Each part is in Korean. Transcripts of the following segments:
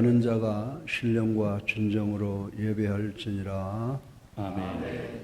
예배하는 자가 신령과 진정으로 예배할지니라. 아멘.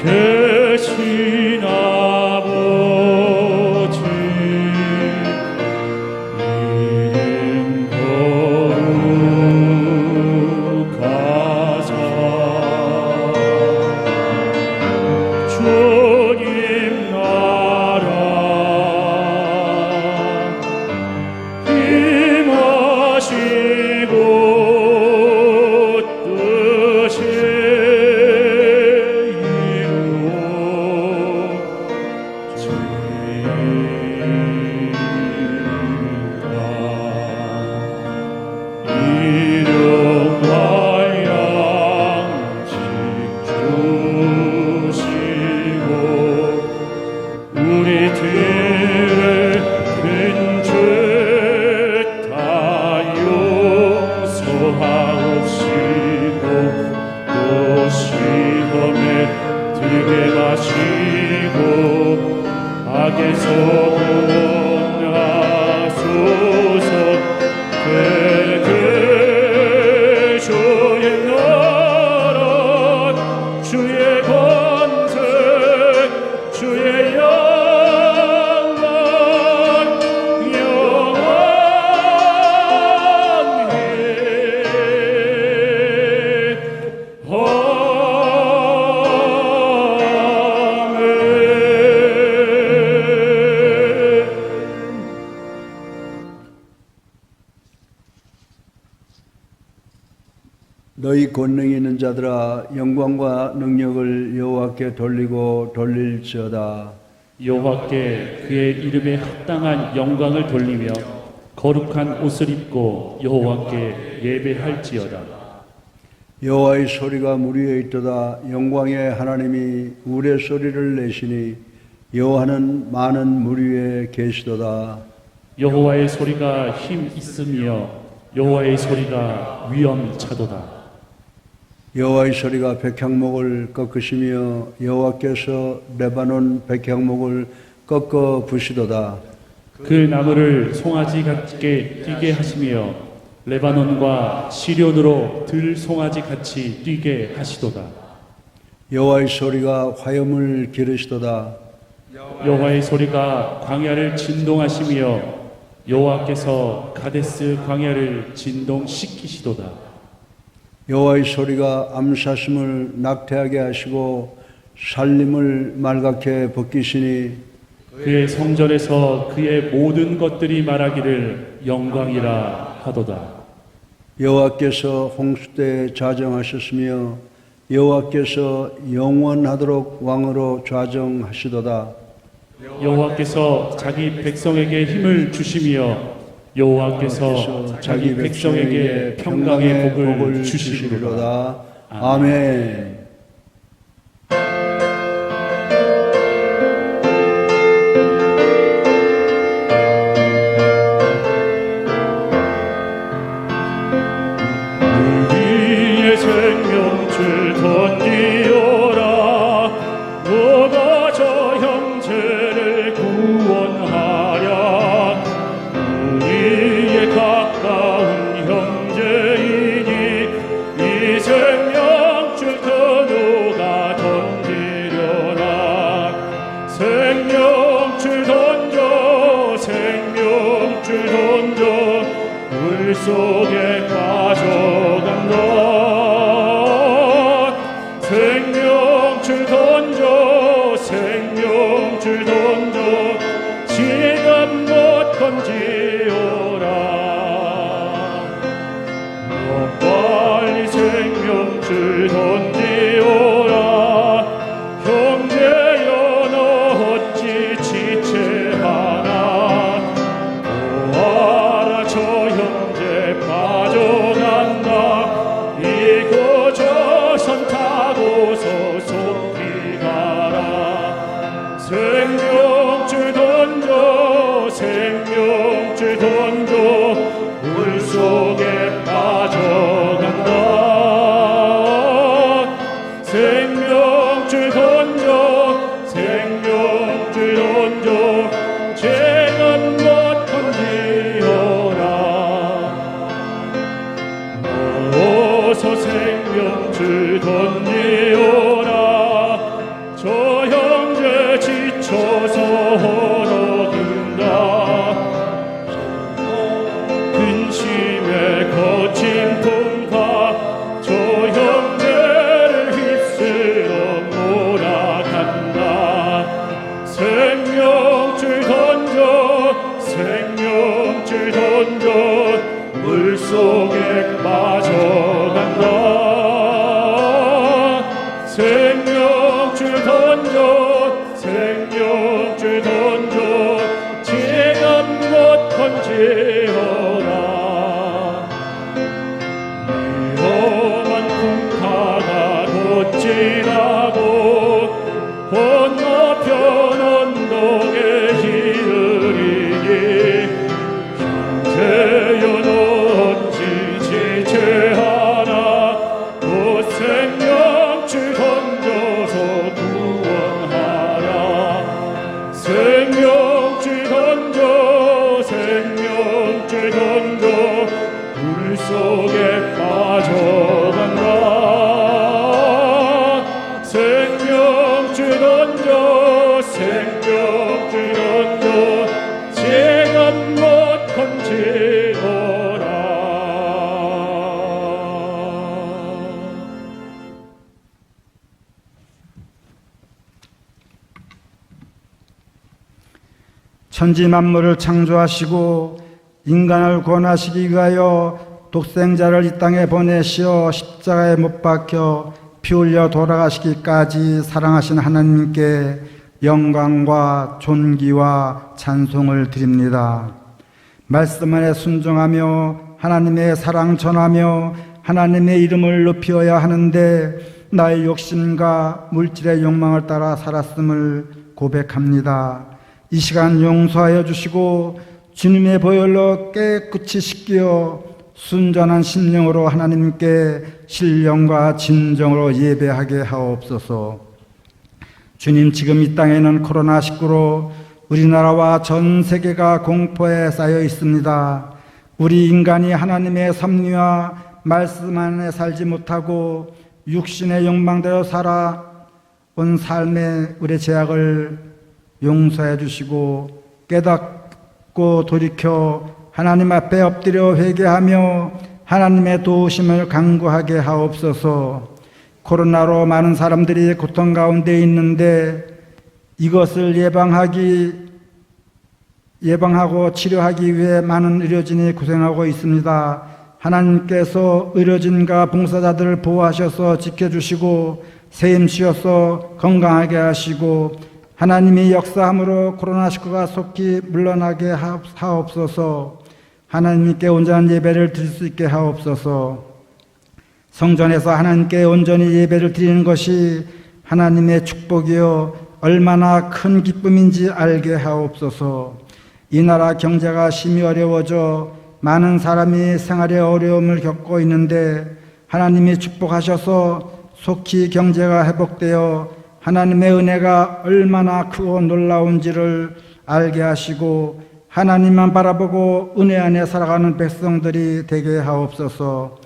계신 아버지 이름 거룩하사 주님 나라 임하시고 악에서 구원하소서. 주의 나라 주의 권세 주의 영광 영원히 너희 권능이 있는 자들아 영광과 능력을 여호와께 돌리고 돌릴지어다. 여호와께 그의 이름에 합당한 영광을 돌리며 거룩한 옷을 입고 여호와께 예배할지어다. 여호와의 소리가 물 위에 있도다. 영광의 하나님이 우레소리를 내시니 여호와는 많은 물 위에 계시도다. 여호와의 소리가 힘 있으며 여호와의 소리가 위엄차도다. 여호와의 소리가 백향목을 꺾으시며 여호와께서 레바논 백향목을 꺾어 부시도다. 그 나무를 송아지 같게 뛰게 하시며 레바논과 시련으로 들 송아지 같이 뛰게 하시도다. 여호와의 소리가 화염을 기르시도다. 여호와의 소리가 광야를 진동하시며 여호와께서 가데스 광야를 진동시키시도다. 여호와의 소리가 암사슴을 낙태하게 하시고 살림을 말갛게 벗기시니 그의 성전에서 그의 모든 것들이 말하기를 영광이라 하도다. 여호와께서 홍수 때 좌정하셨으며 여호와께서 영원하도록 왕으로 좌정하시도다. 여호와께서 자기 백성에게 힘을 주시며 여호와께서 자기 백성에게 평강의 복을 주시리로다. 아멘. 우리의 생명줄 던지어라. 너가 저 형제를 구원하랴. 우리의 가까운 형제이니 이 생명줄 더 너가 던지려라. 생명줄 던져 생명줄 던져 물 속에 빠져간다. 생명줄 던져 생명줄 던져 지금도 생명줄 던지오라. 형제여 너 어찌 지체하나. 보아라 저 형제 빠져간다. 이고 저선 타고서 속히 가라. 생명줄 던져 생명줄 던져 물속에 빠져간다. 생명줄 던져 생명줄 던져 죄는 못 건지어라. 어서 생명줄 던지어라. 저 형제 지쳐서 얼어든다. 근심에 거친 통과 저 형제를 휩쓸어 몰아간다. 생명줄 던져 생명줄 던져 물속에 빠져간다. 생명줄 던져 생명줄 던져 지금 못 건지어라. 위험한 풍파가 곧 지나고 건너편 언덕에 이르리니 형제여 너 어찌 지체하나. 곧 생명줄 던져서 구원하라. 생명줄 던져 생명줄 던져 물속에 빠져간다. 생명줄 던져 생명줄 던져 지금 못 건지어라. 천지 만물을 창조하시고 인간을 구원하시기 위하여 독생자를 이 땅에 보내시어 십자가에 못 박혀 피 흘려 돌아가시기까지 사랑하신 하나님께 영광과 존귀와 찬송을 드립니다. 말씀 안에 순종하며 하나님의 사랑 전하며 하나님의 이름을 높이어야 하는데 나의 욕심과 물질의 욕망을 따라 살았음을 고백합니다. 이 시간 용서하여 주시고 주님의 보혈로 깨끗이 씻겨 순전한 심령으로 하나님께 신령과 진정으로 예배하게 하옵소서. 주님, 지금 이 땅에는 코로나19로 우리나라와 전 세계가 공포에 쌓여 있습니다. 우리 인간이 하나님의 섭리와 말씀 안에 살지 못하고 육신의 욕망대로 살아온 삶의 우리의 죄악을 용서해 주시고 깨닫고 돌이켜 하나님 앞에 엎드려 회개하며 하나님의 도우심을 간구하게 하옵소서. 코로나로 많은 사람들이 고통 가운데 있는데 이것을 예방하고 치료하기 위해 많은 의료진이 고생하고 있습니다. 하나님께서 의료진과 봉사자들을 보호하셔서 지켜주시고 세임시어서 건강하게 하시고 하나님이 역사함으로 코로나19가 속히 물러나게 하옵소서. 하나님께 온전한 예배를 드릴 수 있게 하옵소서. 성전에서 하나님께 온전히 예배를 드리는 것이 하나님의 축복이요 얼마나 큰 기쁨인지 알게 하옵소서. 이 나라 경제가 심히 어려워져 많은 사람이 생활의 어려움을 겪고 있는데 하나님이 축복하셔서 속히 경제가 회복되어 하나님의 은혜가 얼마나 크고 놀라운지를 알게 하시고 하나님만 바라보고 은혜 안에 살아가는 백성들이 되게 하옵소서.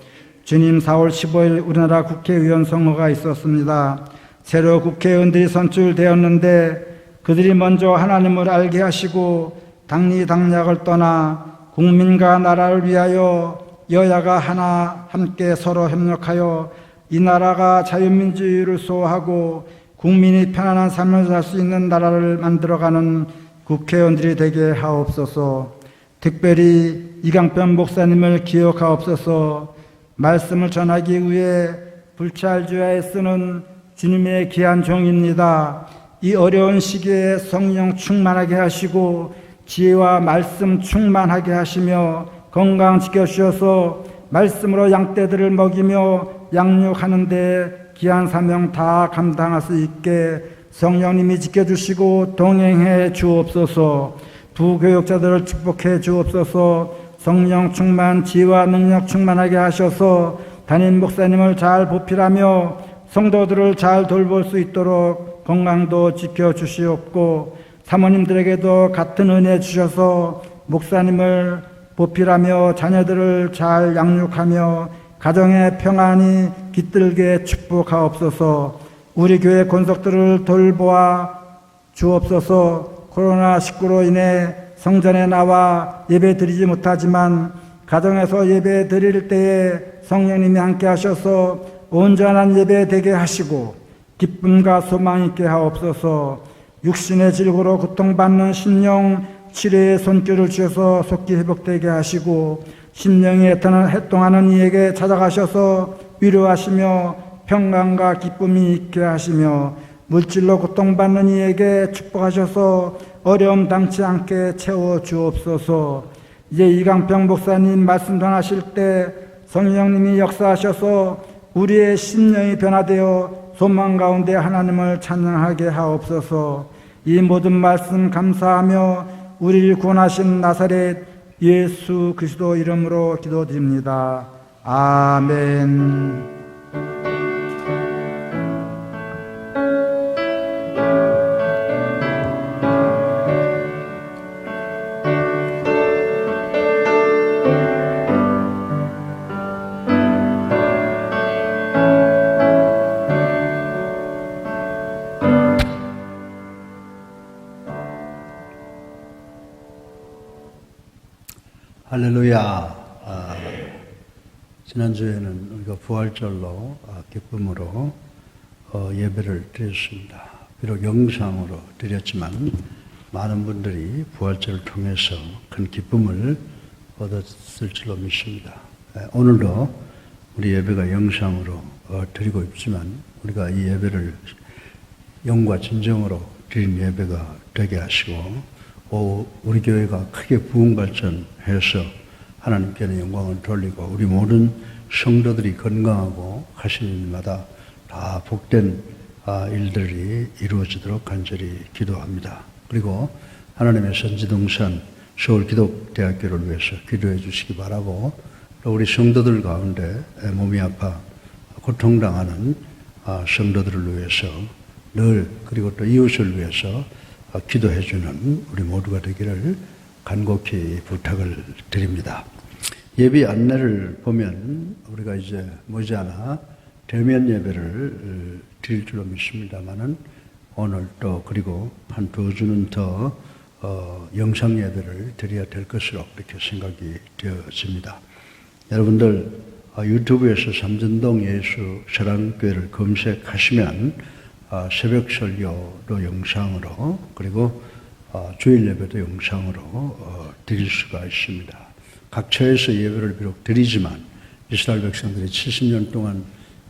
주님, 4월 15일 우리나라 국회의원 선거가 있었습니다. 새로 국회의원들이 선출되었는데 그들이 먼저 하나님을 알게 하시고 당리당략을 떠나 국민과 나라를 위하여 여야가 하나 함께 서로 협력하여 이 나라가 자유민주주의를 수호하고 국민이 편안한 삶을 살 수 있는 나라를 만들어가는 국회의원들이 되게 하옵소서. 특별히 이강편 목사님을 기억하옵소서. 말씀을 전하기 위해 불찰주야에 쓰는 주님의 귀한 종입니다. 이 어려운 시기에 성령 충만하게 하시고 지혜와 말씀 충만하게 하시며 건강 지켜주셔서 말씀으로 양떼들을 먹이며 양육하는데 귀한 사명 다 감당할 수 있게 성령님이 지켜주시고 동행해 주옵소서. 부교육자들을 축복해 주옵소서. 성령 충만, 지혜와 능력 충만하게 하셔서 담임 목사님을 잘 보필하며 성도들을 잘 돌볼 수 있도록 건강도 지켜주시옵고 사모님들에게도 같은 은혜 주셔서 목사님을 보필하며 자녀들을 잘 양육하며 가정의 평안이 깃들게 축복하옵소서. 우리 교회 권속들을 돌보아 주옵소서. 코로나19로 인해 성전에 나와 예배 드리지 못하지만 가정에서 예배 드릴 때에 성령님이 함께 하셔서 온전한 예배 되게 하시고 기쁨과 소망 있게 하옵소서. 육신의 질고로 고통받는 심령 치료의 손길을 주셔서 속기 회복되게 하시고 심령이 해통하는 이에게 찾아가셔서 위로하시며 평강과 기쁨이 있게 하시며 물질로 고통받는 이에게 축복하셔서 어려움 당치 않게 채워 주옵소서. 이제 이강평 목사님 말씀 전하실 때 성령님이 역사하셔서 우리의 심령이 변화되어 소망 가운데 하나님을 찬양하게 하옵소서. 이 모든 말씀 감사하며 우리를 구원하신 나사렛 예수 그리스도 이름으로 기도드립니다. 아멘. 할렐루야. 지난주에는 우리가 부활절로 기쁨으로 예배를 드렸습니다. 비록 영상으로 드렸지만 많은 분들이 부활절을 통해서 큰 기쁨을 얻었을 줄로 믿습니다. 오늘도 우리 예배가 영상으로 드리고 있지만 우리가 이 예배를 영과 진정으로 드린 예배가 되게 하시고 우리 교회가 크게 부흥 발전해서 하나님께는 영광을 돌리고 우리 모든 성도들이 건강하고 하시는 일마다 다 복된 일들이 이루어지도록 간절히 기도합니다. 그리고 하나님의 선지동산 서울기독대학교를 위해서 기도해 주시기 바라고 또 우리 성도들 가운데 몸이 아파 고통당하는 성도들을 위해서 늘 그리고 또 이웃을 위해서 기도해 주는 우리 모두가 되기를 간곡히 부탁을 드립니다. 예배 안내를 보면 우리가 이제 머지않아 대면 예배를 드릴 줄로 믿습니다만은 오늘 또 그리고 한 두 주는 더 영상 예배를 드려야 될 것으로 이렇게 생각이 되어집니다. 여러분들 유튜브에서 삼전동 예수 사랑교회를 검색하시면 새벽 설교도 영상으로 그리고 주일 예배도 영상으로 드릴 수가 있습니다. 각 처에서 예배를 비록 드리지만 이스라엘 백성들이 70년 동안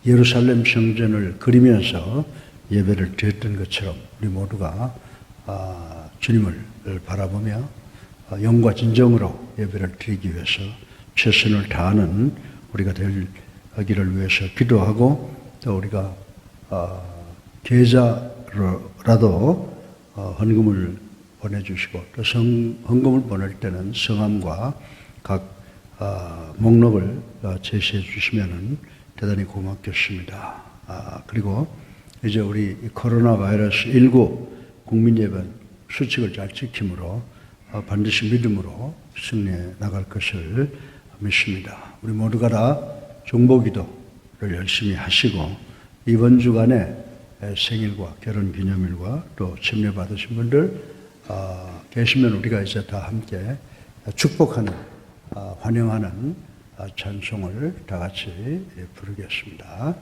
예루살렘 성전을 그리면서 예배를 드렸던 것처럼 우리 모두가 주님을 바라보며 영과 진정으로 예배를 드리기 위해서 최선을 다하는 우리가 되기를 위해서 기도하고 또 우리가 계좌로라도 헌금을 보내주시고 또 헌금을 보낼 때는 성함과 각 목록을 제시해 주시면 대단히 고맙겠습니다. 그리고 이제 우리 코로나 바이러스 19 국민예방 수칙을 잘 지킴으로 반드시 믿음으로 승리해 나갈 것을 믿습니다. 우리 모두가 다 중보기도를 열심히 하시고 이번 주간에 생일과 결혼기념일과 또 침례 받으신 분들 계시면 우리가 이제 다 함께 축복하는 환영하는 찬송을 다 같이 부르겠습니다.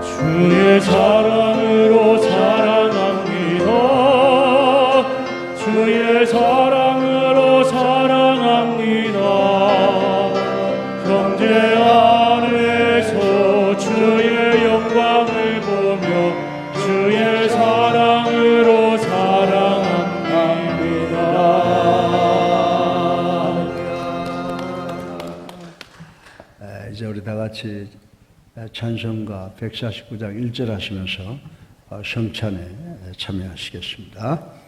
주의 사랑으로 사랑합니다. 주의 사랑으로 사랑합니다. 같이 찬송가 149장 1절 하시면서 성찬에 참여하시겠습니다.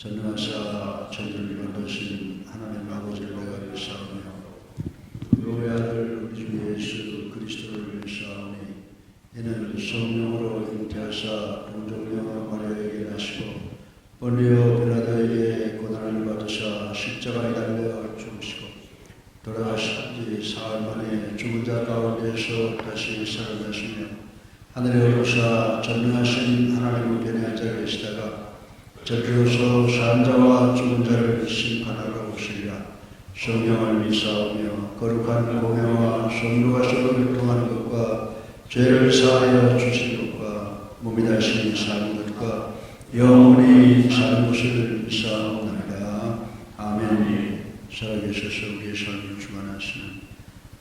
전능하사 천지를 만드신 하나님 아버지를 내가 위하사오며 그의 아들 우리 주 예수 그리스도를 위하사오니 이는 성령으로 잉태하사 동정녀 마리아에게 나시고 본리오 빌라도에게 고난을 받으사 십자가에 달려 죽으시고 돌아가신 지 사흘 만에 죽은 자 가운데서 다시 살아나시며 하늘에 오르사 전능하신 하나님을 편에 앉아 계시다가 저주로서 산 자와 죽은 자를 심판하러 오시리라. 성령을 믿사오며 거룩한 공회와 성도가 서로 교통하는 것과 죄를 사하여 주신 것과 몸이 다시 사는 것과 영원히 사는 것을 믿사옵나이다. 아멘. 살아계셔서 우리의 삶을 주관하시는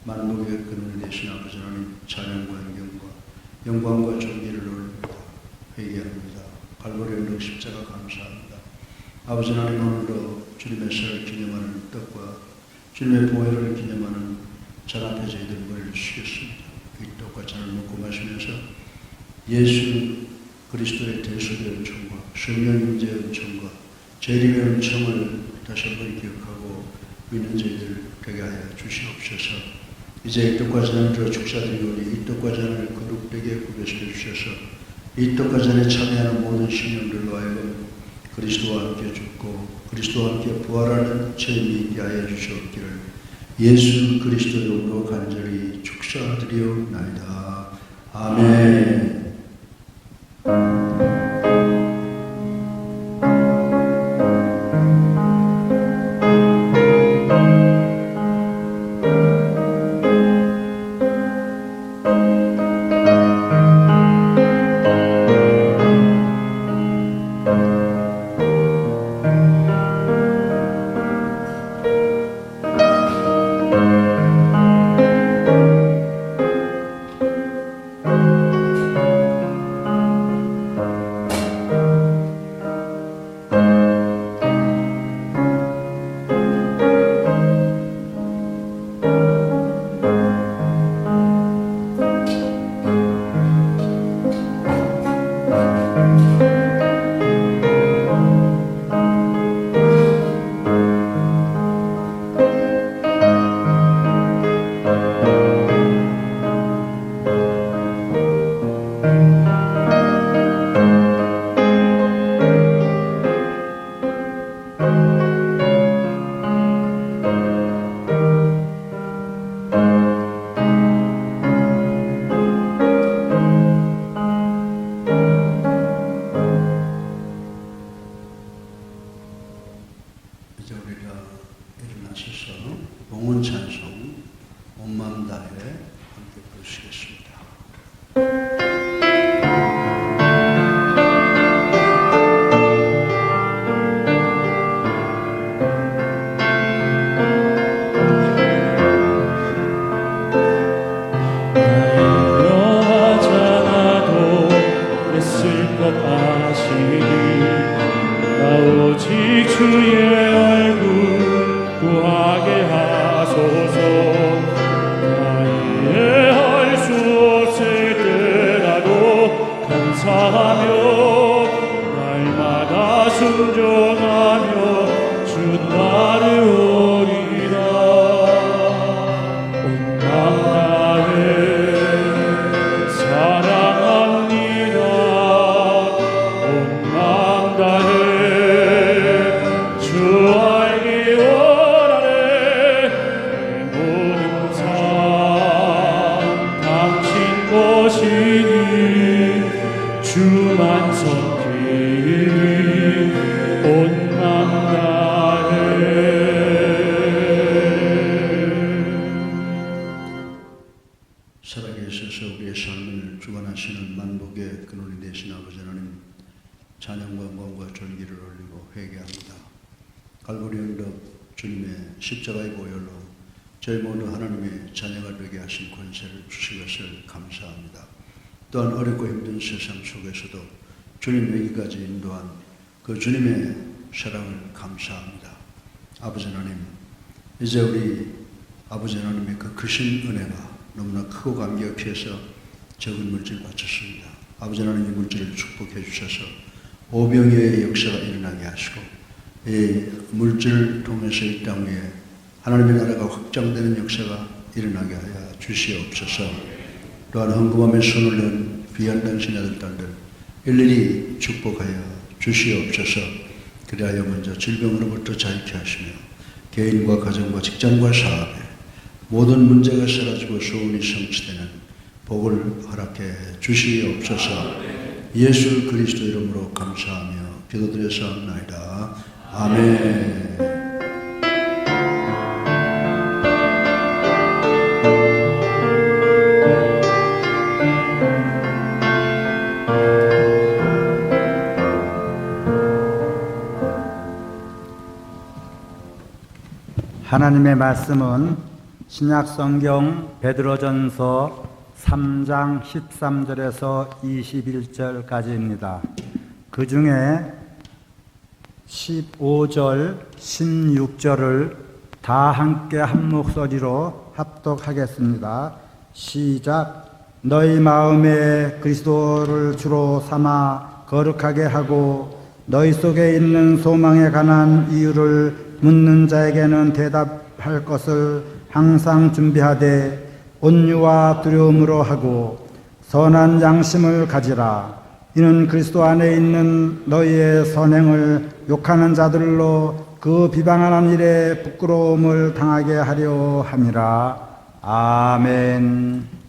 만국의 근원이 되신 아버지 하나님 찬양과 영광과 존귀를 올립니다. 회개합니다. 갈보리 언덕 십자가 감사합니다. 아버지 하나님 오늘도 주님의 살을 기념하는 떡과 주님의 보혈을 기념하는 잔 앞에 저희들 머리를 숙였습니다. 이 떡과 잔을 먹고 마시면서 예수 그리스도의 대속의 은총과 성령 임재의 은총과 재림의 은총을 다시 한번 기억하고 믿는 저희들 되게 하여 주시옵소서. 이제 이 떡과 잔을 들어 축사드리오니 이 떡과 잔을 거룩되게 구별시켜 주셔서 이 떡과 잔에 참여하는 모든 신령들로 하여금 그리스도와 함께 죽고 그리스도와 함께 부활하는 체험이 있게 하여 주시옵기를 예수 그리스도 이름으로 간절히 축사드리옵나이다. 아멘. 이제 우리가 일어나셔서 봉헌 찬송 온 마음 다해 함께 부르시겠습니다. 여하잖아도 애쓸 것 아시니 나 오직 주의 얼굴 구하게 하소서. 나 이해할 수 없을 때라도 감사하며 날마다 순종하며 주 나를 오리라. 찬양과 영광과 존귀를 올리고 회개합니다. 갈보리 언덕 주님의 십자가의 보혈로 저희 모두 하나님의 자녀가 되게 하신 권세를 주신 것을 감사합니다. 또한 어렵고 힘든 세상 속에서도 주님 여기까지 인도한 그 주님의 사랑을 감사합니다. 아버지 하나님, 이제 우리 아버지 하나님의 그 크신 은혜가 너무나 크고 감격해서 적은 물질 바쳤습니다. 아버지 하나님 이 물질을 축복해 주셔서 오병이어의 역사가 일어나게 하시고 이 물질을 통해서 이 땅 위에 하나님의 나라가 확장되는 역사가 일어나게 하여 주시옵소서. 또한 헌금함에 손을 낸 귀한 당신의 아들 딸들 일일이 축복하여 주시옵소서. 그리하여 먼저 질병으로부터 자유케 하시며 개인과 가정과 직장과 사업에 모든 문제가 사라지고 소원이 성취되는 복을 허락해 주시옵소서. 예수 그리스도 이름으로 감사하며 기도드렸사옵나이다. 아멘. 하나님의 말씀은 신약성경 베드로전서 3장 13절에서 21절까지입니다. 그 중에 15절, 16절을 다 함께 한 목소리로 합독하겠습니다. 시작. 너희 마음에 그리스도를 주로 삼아 거룩하게 하고 너희 속에 있는 소망에 관한 이유를 묻는 자에게는 대답할 것을 항상 준비하되 온유와 두려움으로 하고 선한 양심을 가지라. 이는 그리스도 안에 있는 너희의 선행을 욕하는 자들로 그 비방하는 일에 부끄러움을 당하게 하려 함이라. 아멘.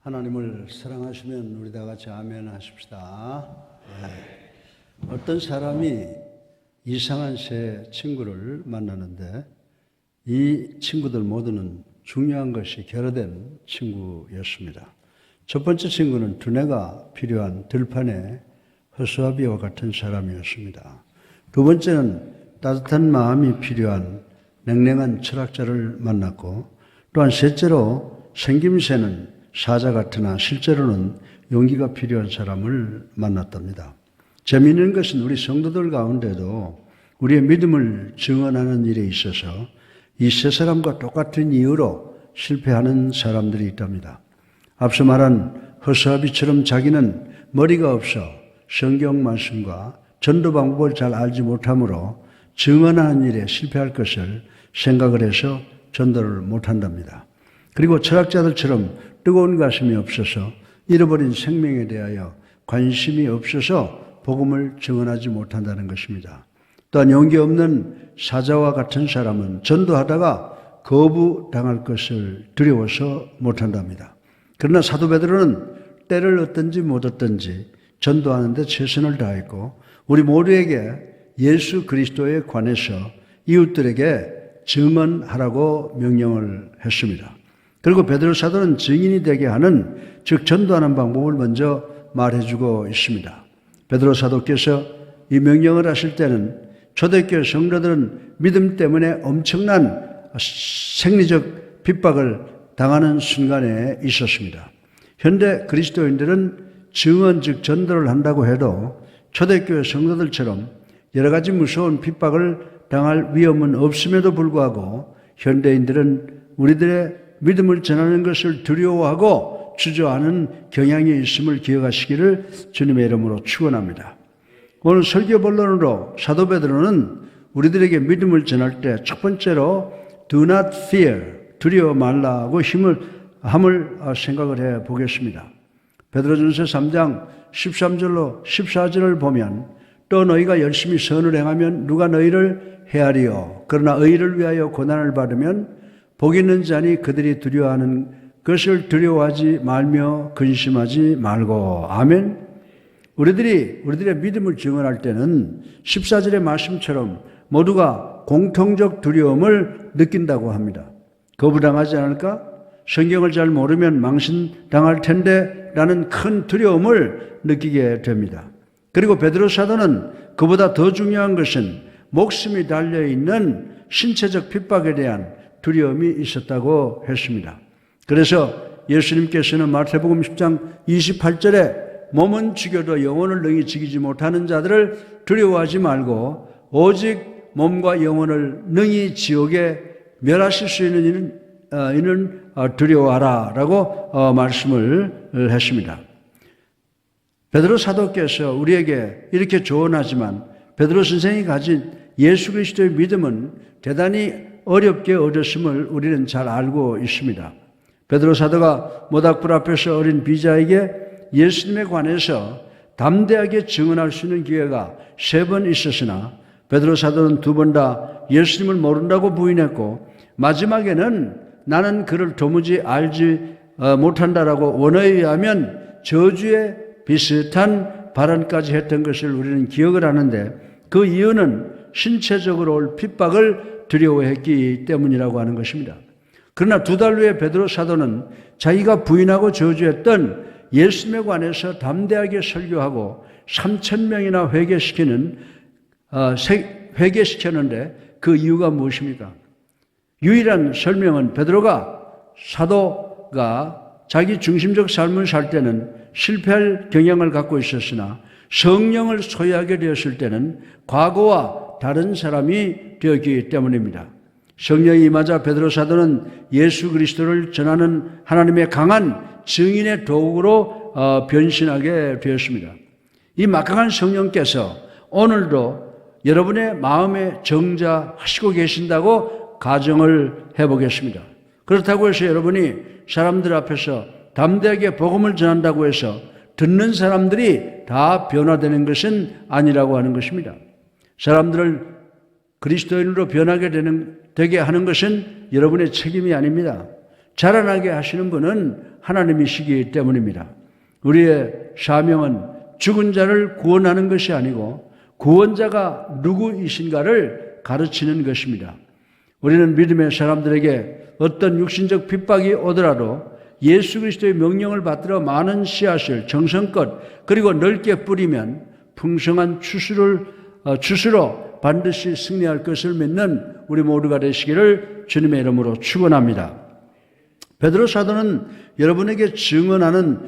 하나님을 사랑하시면 우리 다 같이 아멘 하십시다. 네. 어떤 사람이 이상한 새 친구를 만나는데 이 친구들 모두는 중요한 것이 결여된 친구였습니다. 첫 번째 친구는 두뇌가 필요한 들판의 허수아비와 같은 사람이었습니다. 두 번째는 따뜻한 마음이 필요한 냉랭한 철학자를 만났고, 또한 셋째로 생김새는 사자 같으나 실제로는 용기가 필요한 사람을 만났답니다. 재미있는 것은 우리 성도들 가운데도 우리의 믿음을 증언하는 일에 있어서 이 세 사람과 똑같은 이유로 실패하는 사람들이 있답니다. 앞서 말한 허수아비처럼 자기는 머리가 없어 성경 말씀과 전도 방법을 잘 알지 못하므로 증언하는 일에 실패할 것을 생각을 해서 전도를 못한답니다. 그리고 철학자들처럼 뜨거운 가슴이 없어서 잃어버린 생명에 대하여 관심이 없어서 복음을 증언하지 못한다는 것입니다. 또한 용기 없는 사자와 같은 사람은 전도하다가 거부당할 것을 두려워서 못한답니다. 그러나 사도 베드로는 때를 얻든지 못 얻든지 전도하는데 최선을 다했고, 우리 모두에게 예수 그리스도에 관해서 이웃들에게 증언하라고 명령을 했습니다. 그리고 베드로 사도는 증인이 되게 하는, 즉 전도하는 방법을 먼저 말해주고 있습니다. 베드로 사도께서 이 명령을 하실 때는 초대교회 성도들은 믿음 때문에 엄청난 생리적 핍박을 당하는 순간에 있었습니다. 현대 그리스도인들은 증언, 즉 전도를 한다고 해도 초대교회 성도들처럼 여러 가지 무서운 핍박을 당할 위험은 없음에도 불구하고 현대인들은 우리들의 믿음을 전하는 것을 두려워하고 주저하는 경향이 있음을 기억하시기를 주님의 이름으로 축원합니다. 오늘 설교 본론으로 사도 베드로는 우리들에게 믿음을 전할 때 첫 번째로 do not fear, 두려워 말라고 함을 생각을 해 보겠습니다. 베드로전서 3장 13절로 14절을 보면, 또 너희가 열심히 선을 행하면 누가 너희를 해하리요. 그러나 의를 위하여 고난을 받으면 복 있는 자니 그들이 두려워하는 것을 두려워하지 말며 근심하지 말고. 아멘. 우리들의 믿음을 증언할 때는 14절의 말씀처럼 모두가 공통적 두려움을 느낀다고 합니다. 거부당하지 않을까? 성경을 잘 모르면 망신당할 텐데 라는 큰 두려움을 느끼게 됩니다. 그리고 베드로 사도는 그보다 더 중요한 것은 목숨이 달려있는 신체적 핍박에 대한 두려움이 있었다고 했습니다. 그래서 예수님께서는 마태복음 10장 28절에 몸은 죽여도 영혼을 능히 죽이지 못하는 자들을 두려워하지 말고 오직 몸과 영혼을 능히 지옥에 멸하실 수 있는 이는 두려워하라 라고 말씀을 했습니다. 베드로 사도께서 우리에게 이렇게 조언하지만 베드로 선생이 가진 예수 그리스도의 믿음은 대단히 어렵게 얻었음을 우리는 잘 알고 있습니다. 베드로 사도가 모닥불 앞에서 어린 비자에게 예수님에 관해서 담대하게 증언할 수 있는 기회가 3번 있었으나 베드로 사도는 2번 다 예수님을 모른다고 부인했고 마지막에는 나는 그를 도무지 알지 못한다라고 원어에 의하면 저주에 비슷한 발언까지 했던 것을 우리는 기억을 하는데 그 이유는 신체적으로 올 핍박을 두려워했기 때문이라고 하는 것입니다. 그러나 2달 후에 베드로 사도는 자기가 부인하고 저주했던 예수님에 관해서 담대하게 설교하고 3,000명이나 회개시켰는데 그 이유가 무엇입니까? 유일한 설명은 베드로가 사도가 자기 중심적 삶을 살 때는 실패할 경향을 갖고 있었으나 성령을 소유하게 되었을 때는 과거와 다른 사람이 되었기 때문입니다. 성령이 임하자 베드로 사도는 예수 그리스도를 전하는 하나님의 강한 증인의 도구로 변신하게 되었습니다. 이 막강한 성령께서 오늘도 여러분의 마음에 정자하시고 계신다고 가정을 해보겠습니다. 그렇다고 해서 여러분이 사람들 앞에서 담대하게 복음을 전한다고 해서 듣는 사람들이 다 변화되는 것은 아니라고 하는 것입니다. 사람들을 그리스도인으로 되게 하는 것은 여러분의 책임이 아닙니다. 자라나게 하시는 분은 하나님이시기 때문입니다. 우리의 사명은 죽은 자를 구원하는 것이 아니고 구원자가 누구이신가를 가르치는 것입니다. 우리는 믿음의 사람들에게 어떤 육신적 핍박이 오더라도 예수 그리스도의 명령을 받들어 많은 씨앗을 정성껏 그리고 넓게 뿌리면 풍성한 추수로 반드시 승리할 것을 믿는 우리 모두가 되시기를 주님의 이름으로 축원합니다. 베드로 사도는 여러분에게 증언하는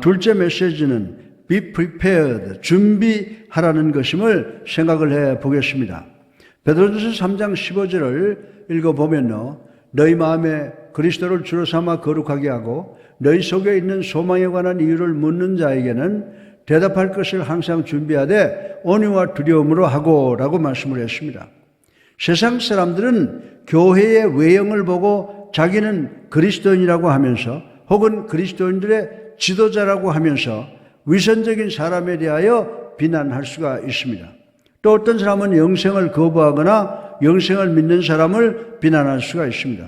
둘째 메시지는 Be prepared, 준비하라는 것임을 생각을 해 보겠습니다. 베드로전서 3장 15절을 읽어보면요. 너희 마음에 그리스도를 주로 삼아 거룩하게 하고 너희 속에 있는 소망에 관한 이유를 묻는 자에게는 대답할 것을 항상 준비하되 온유와 두려움으로 하고 라고 말씀을 했습니다. 세상 사람들은 교회의 외형을 보고 자기는 그리스도인이라고 하면서 혹은 그리스도인들의 지도자라고 하면서 위선적인 사람에 대하여 비난할 수가 있습니다. 또 어떤 사람은 영생을 거부하거나 영생을 믿는 사람을 비난할 수가 있습니다.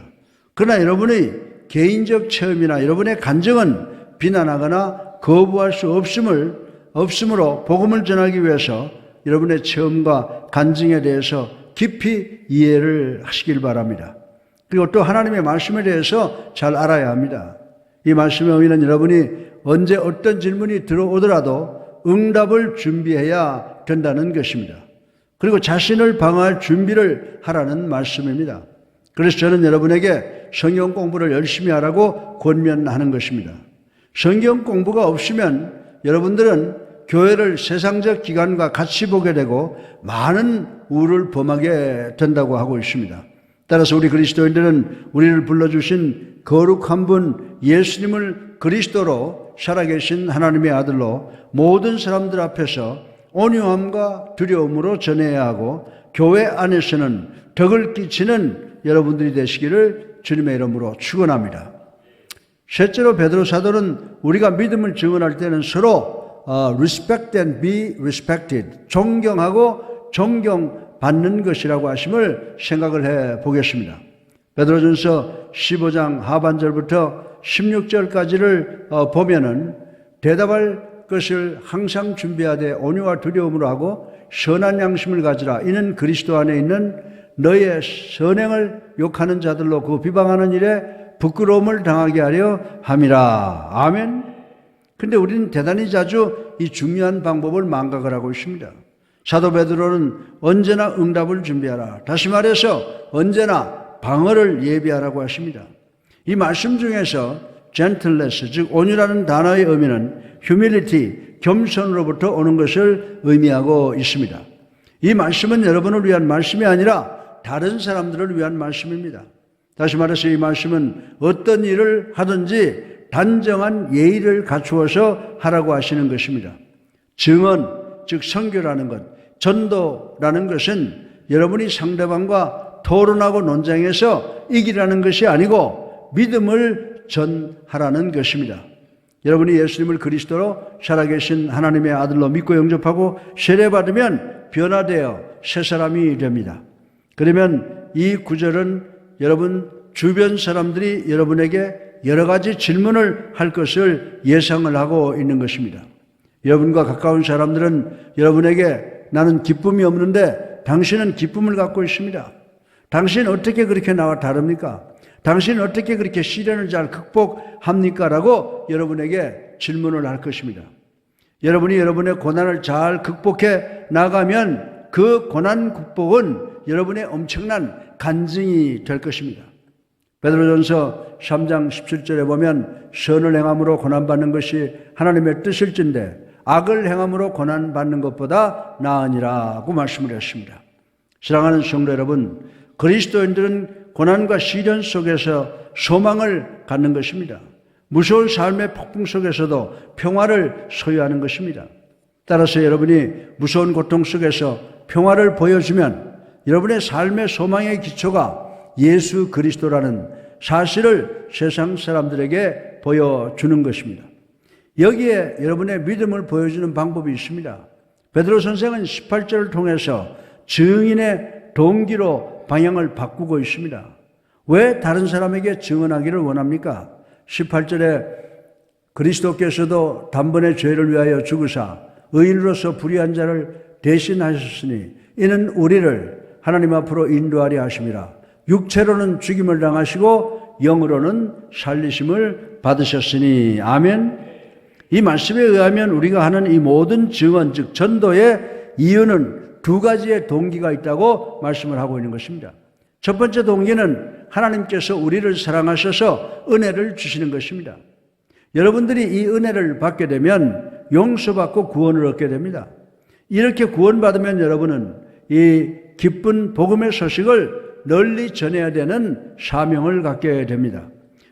그러나 여러분의 개인적 체험이나 여러분의 간증은 비난하거나 거부할 수 없으므로 복음을 전하기 위해서 여러분의 체험과 간증에 대해서 깊이 이해를 하시길 바랍니다. 그리고 또 하나님의 말씀에 대해서 잘 알아야 합니다. 이 말씀에 의미는 여러분이 언제 어떤 질문이 들어오더라도 응답을 준비해야 된다는 것입니다. 그리고 자신을 방어할 준비를 하라는 말씀입니다. 그래서 저는 여러분에게 성경 공부를 열심히 하라고 권면하는 것입니다. 성경 공부가 없으면 여러분들은 교회를 세상적 기관과 같이 보게 되고 많은 우를 범하게 된다고 하고 있습니다. 따라서 우리 그리스도인들은 우리를 불러주신 거룩한 분 예수님을 그리스도로 살아계신 하나님의 아들로 모든 사람들 앞에서 온유함과 두려움으로 전해야 하고 교회 안에서는 덕을 끼치는 여러분들이 되시기를 주님의 이름으로 축원합니다. 셋째로 베드로 사도는 우리가 믿음을 증언할 때는 서로 respect and be respected, 존경하고 존경받는 것이라고 하심을 생각을 해 보겠습니다. 베드로전서 15장 하반절부터 16절까지를 보면은 대답할 것을 항상 준비하되 온유와 두려움으로 하고 선한 양심을 가지라. 이는 그리스도 안에 있는 너의 선행을 욕하는 자들로 그 비방하는 일에 부끄러움을 당하게 하려 함이라. 아멘. 근데 우리는 대단히 자주 이 중요한 방법을 망각을 하고 있습니다. 사도 베드로는 언제나 응답을 준비하라. 다시 말해서 언제나 방어를 예비하라고 하십니다. 이 말씀 중에서 gentleness, 즉 온유라는 단어의 의미는 humility, 겸손으로부터 오는 것을 의미하고 있습니다. 이 말씀은 여러분을 위한 말씀이 아니라 다른 사람들을 위한 말씀입니다. 다시 말해서 이 말씀은 어떤 일을 하든지 단정한 예의를 갖추어서 하라고 하시는 것입니다. 증언, 즉 선교라는 것, 전도라는 것은 여러분이 상대방과 토론하고 논쟁해서 이기라는 것이 아니고 믿음을 전하라는 것입니다. 여러분이 예수님을 그리스도로 살아계신 하나님의 아들로 믿고 영접하고 세례받으면 변화되어 새 사람이 됩니다. 그러면 이 구절은 여러분 주변 사람들이 여러분에게 여러 가지 질문을 할 것을 예상을 하고 있는 것입니다. 여러분과 가까운 사람들은 여러분에게 나는 기쁨이 없는데 당신은 기쁨을 갖고 있습니다. 당신 어떻게 그렇게 나와 다릅니까? 당신은 어떻게 그렇게 시련을 잘 극복합니까? 라고 여러분에게 질문을 할 것입니다. 여러분이 여러분의 고난을 잘 극복해 나가면 그 고난 극복은 여러분의 엄청난 간증이 될 것입니다. 베드로전서 3장 17절에 보면 선을 행함으로 고난받는 것이 하나님의 뜻일진데 악을 행함으로 고난받는 것보다 나으니라고 말씀을 했습니다. 사랑하는 성도 여러분, 그리스도인들은 고난과 시련 속에서 소망을 갖는 것입니다. 무서운 삶의 폭풍 속에서도 평화를 소유하는 것입니다. 따라서 여러분이 무서운 고통 속에서 평화를 보여주면 여러분의 삶의 소망의 기초가 예수 그리스도라는 사실을 세상 사람들에게 보여주는 것입니다. 여기에 여러분의 믿음을 보여주는 방법이 있습니다. 베드로 선생은 18절을 통해서 증인의 동기로 방향을 바꾸고 있습니다. 왜 다른 사람에게 증언하기를 원합니까? 18절에 그리스도께서도 단번에 죄를 위하여 죽으사 의인으로서 불의한 자를 대신하셨으니 이는 우리를 하나님 앞으로 인도하려 하심이라. 육체로는 죽임을 당하시고 영으로는 살리심을 받으셨으니. 아멘. 이 말씀에 의하면 우리가 하는 이 모든 증언, 즉 전도의 이유는 두 가지의 동기가 있다고 말씀을 하고 있는 것입니다. 첫 번째 동기는 하나님께서 우리를 사랑하셔서 은혜를 주시는 것입니다. 여러분들이 이 은혜를 받게 되면 용서받고 구원을 얻게 됩니다. 이렇게 구원받으면 여러분은 이 기쁜 복음의 소식을 널리 전해야 되는 사명을 갖게 됩니다.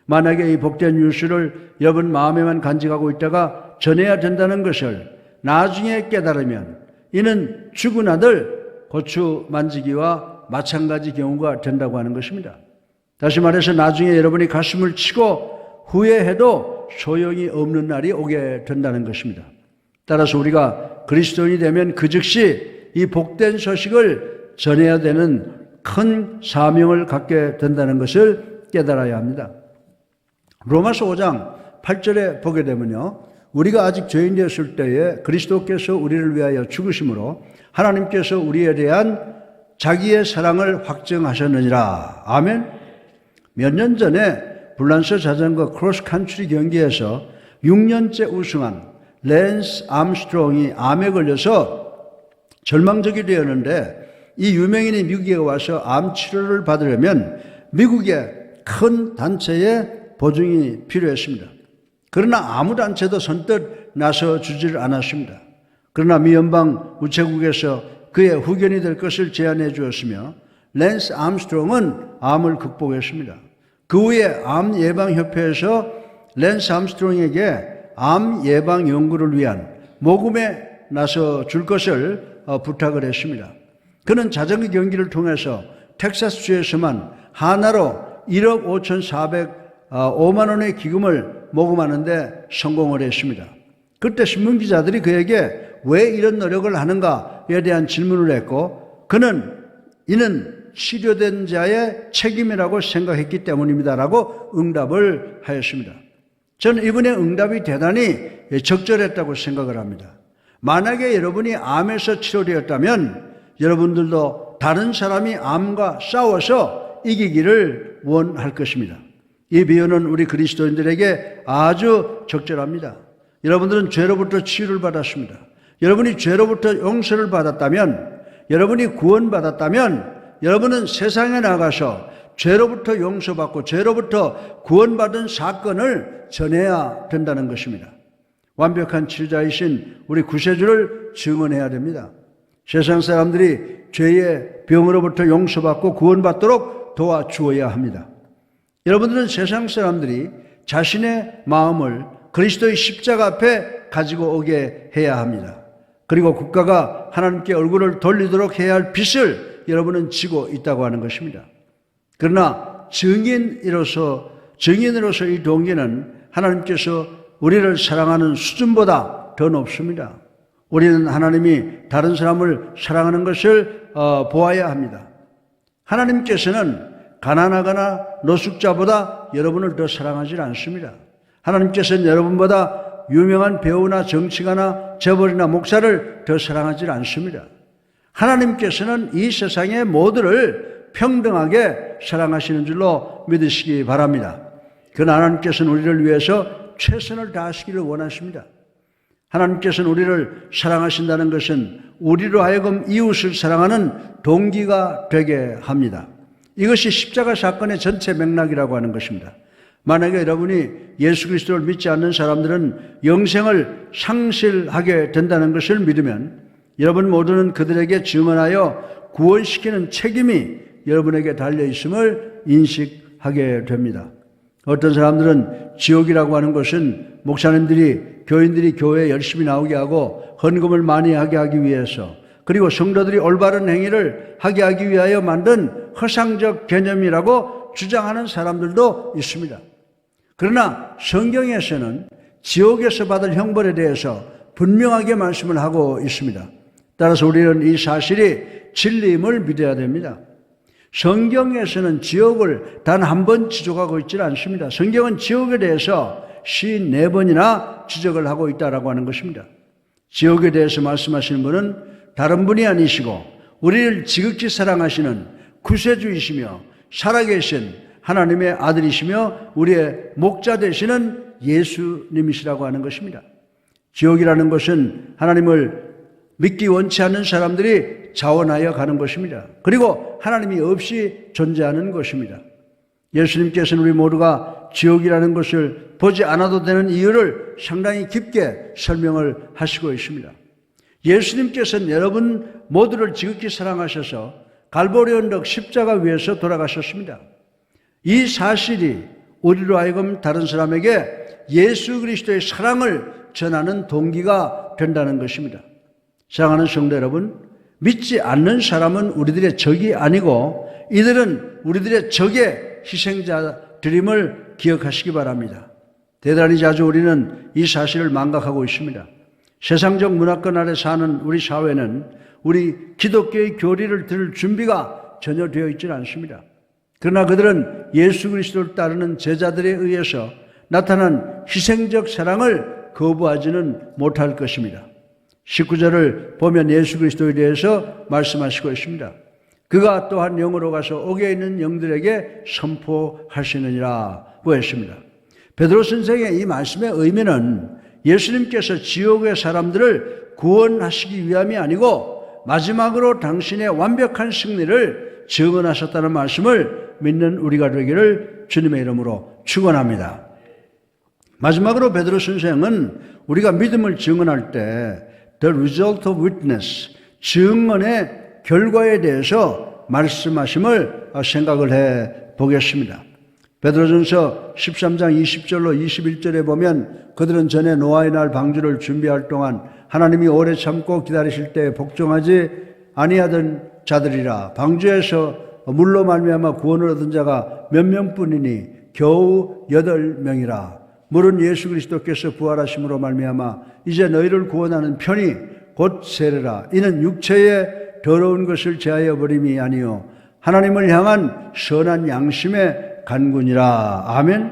만약에 이 복된 뉴스를 여러분 마음에만 간직하고 있다가 전해야 된다는 것을 나중에 깨달으면 이는 죽은 아들 고추 만지기와 마찬가지 경우가 된다고 하는 것입니다. 다시 말해서 나중에 여러분이 가슴을 치고 후회해도 소용이 없는 날이 오게 된다는 것입니다. 따라서 우리가 그리스도인이 되면 그 즉시 이 복된 소식을 전해야 되는 큰 사명을 갖게 된다는 것을 깨달아야 합니다. 로마서 5장 8절에 보게 되면요, 우리가 아직 죄인 되었을 때에 그리스도께서 우리를 위하여 죽으심으로 하나님께서 우리에 대한 자기의 사랑을 확증하셨느니라. 아멘. 몇 년 전에 불란서 자전거 크로스컨트리 경기에서 6년째 우승한 랜스 암스트롱이 암에 걸려서 절망적이 되었는데 이 유명인이 미국에 와서 암 치료를 받으려면 미국의 큰 단체의 보증이 필요했습니다. 그러나 아무 단체도 선뜻 나서주지를 않았습니다. 그러나 미 연방 우체국에서 그의 후견이 될 것을 제안해 주었으며 랜스 암스트롱은 암을 극복했습니다. 그 후에 암예방협회에서 랜스 암스트롱에게 암 예방 연구를 위한 모금에 나서 줄 것을 부탁을 했습니다. 그는 자전거 경기를 통해서 텍사스주에서만 하나로 1억 5,405만 원의 기금을 모금하는데 성공을 했습니다. 그때 신문기자들이 그에게 왜 이런 노력을 하는가에 대한 질문을 했고 그는 이는 치료된 자의 책임이라고 생각했기 때문입니다라고 응답을 하였습니다. 저는 이분의 응답이 대단히 적절했다고 생각을 합니다. 만약에 여러분이 암에서 치료되었다면 여러분들도 다른 사람이 암과 싸워서 이기기를 원할 것입니다. 이 비유는 우리 그리스도인들에게 아주 적절합니다. 여러분들은 죄로부터 치유를 받았습니다. 여러분이 죄로부터 용서를 받았다면, 여러분이 구원받았다면 여러분은 세상에 나가서 죄로부터 용서받고 죄로부터 구원받은 사건을 전해야 된다는 것입니다. 완벽한 치유자이신 우리 구세주를 증언해야 됩니다. 세상 사람들이 죄의 병으로부터 용서받고 구원받도록 도와주어야 합니다. 여러분들은 세상 사람들이 자신의 마음을 그리스도의 십자가 앞에 가지고 오게 해야 합니다. 그리고 국가가 하나님께 얼굴을 돌리도록 해야 할 빚을 여러분은 지고 있다고 하는 것입니다. 그러나 증인으로서 이 동기는 하나님께서 우리를 사랑하는 수준보다 더 높습니다. 우리는 하나님이 다른 사람을 사랑하는 것을 보아야 합니다. 하나님께서는 가난하거나 노숙자보다 여러분을 더 사랑하지 않습니다. 하나님께서는 여러분보다 유명한 배우나 정치가나 재벌이나 목사를 더 사랑하지 않습니다. 하나님께서는 이 세상의 모두를 평등하게 사랑하시는 줄로 믿으시기 바랍니다. 그러나 하나님께서는 우리를 위해서 최선을 다하시기를 원하십니다. 하나님께서는 우리를 사랑하신다는 것은 우리로 하여금 이웃을 사랑하는 동기가 되게 합니다. 이것이 십자가 사건의 전체 맥락이라고 하는 것입니다. 만약에 여러분이 예수 그리스도를 믿지 않는 사람들은 영생을 상실하게 된다는 것을 믿으면 여러분 모두는 그들에게 증언하여 구원시키는 책임이 여러분에게 달려있음을 인식하게 됩니다. 어떤 사람들은 지옥이라고 하는 것은 목사님들이, 교인들이 교회에 열심히 나오게 하고 헌금을 많이 하게 하기 위해서, 그리고 성도들이 올바른 행위를 하게 하기 위하여 만든 허상적 개념이라고 주장하는 사람들도 있습니다. 그러나 성경에서는 지옥에서 받을 형벌에 대해서 분명하게 말씀을 하고 있습니다. 따라서 우리는 이 사실이 진리임을 믿어야 됩니다. 성경에서는 지옥을 단 한 번 지적하고 있지는 않습니다. 성경은 지옥에 대해서 54번이나 지적을 하고 있다고 하는 것입니다. 지옥에 대해서 말씀하시는 분은 다른 분이 아니시고 우리를 지극히 사랑하시는 구세주이시며 살아계신 하나님의 아들이시며 우리의 목자 되시는 예수님이시라고 하는 것입니다. 지옥이라는 것은 하나님을 믿기 원치 않는 사람들이 자원하여 가는 것입니다. 그리고 하나님이 없이 존재하는 것입니다. 예수님께서는 우리 모두가 지옥이라는 것을 보지 않아도 되는 이유를 상당히 깊게 설명을 하시고 있습니다. 예수님께서는 여러분 모두를 지극히 사랑하셔서 갈보리 언덕 십자가 위에서 돌아가셨습니다. 이 사실이 우리로 하여금 다른 사람에게 예수 그리스도의 사랑을 전하는 동기가 된다는 것입니다. 사랑하는 성도 여러분, 믿지 않는 사람은 우리들의 적이 아니고 이들은 우리들의 적의 희생자들임을 기억하시기 바랍니다. 대단히 자주 우리는 이 사실을 망각하고 있습니다. 세상적 문화권 아래 사는 우리 사회는 우리 기독교의 교리를 들을 준비가 전혀 되어 있지는 않습니다. 그러나 그들은 예수 그리스도를 따르는 제자들에 의해서 나타난 희생적 사랑을 거부하지는 못할 것입니다. 19절을 보면 예수 그리스도에 대해서 말씀하시고 있습니다. 그가 또한 영으로 가서 옥에 있는 영들에게 선포하시느니라고 했습니다. 베드로 선생의 이 말씀의 의미는 예수님께서 지옥의 사람들을 구원하시기 위함이 아니고 마지막으로 당신의 완벽한 승리를 증언하셨다는 말씀을 믿는 우리가 되기를 주님의 이름으로 축원합니다. 마지막으로 베드로 선생은 우리가 믿음을 증언할 때 The result of witness, 증언의 결과에 대해서 말씀하심을 생각을 해 보겠습니다. 베드로전서 13장 20절로 21절에 보면 그들은 전에 노아의 날 방주를 준비할 동안 하나님이 오래 참고 기다리실 때 복종하지 아니하던 자들이라. 방주에서 물로 말미암아 구원을 얻은 자가 몇 명뿐이니 겨우 8명이라. 물은 예수 그리스도께서 부활하심으로 말미암아 이제 너희를 구원하는 편이 곧 세례라. 이는 육체의 더러운 것을 제하여 버림이 아니요 하나님을 향한 선한 양심의 간군이라. 아멘.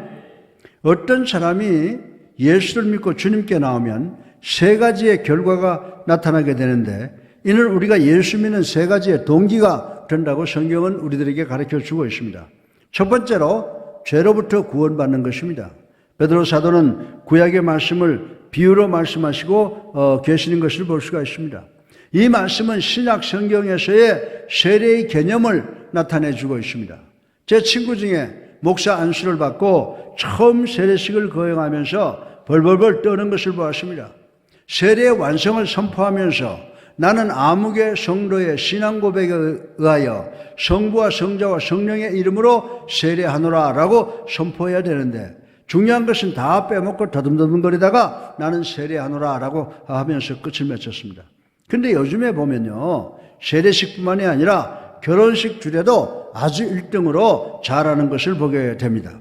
어떤 사람이 예수를 믿고 주님께 나오면 세 가지의 결과가 나타나게 되는데 이는 우리가 예수 믿는 세 가지의 동기가 된다고 성경은 우리들에게 가르쳐주고 있습니다. 첫 번째로 죄로부터 구원받는 것입니다. 베드로 사도는 구약의 말씀을 비유로 말씀하시고 계시는 것을 볼 수가 있습니다. 이 말씀은 신약 성경에서의 세례의 개념을 나타내주고 있습니다. 제 친구 중에 목사 안수를 받고 처음 세례식을 거행하면서 벌벌벌 떠는 것을 보았습니다. 세례의 완성을 선포하면서 나는 아무개 성도의 신앙 고백에 의하여 성부와 성자와 성령의 이름으로 세례하노라 라고 선포해야 되는데, 중요한 것은 다 빼먹고 더듬더듬거리다가 나는 세례하노라 라고 하면서 끝을 맺혔습니다. 근데 요즘에 보면요, 세례식뿐만이 아니라 결혼식 주례도 아주 1등으로 잘하는 것을 보게 됩니다.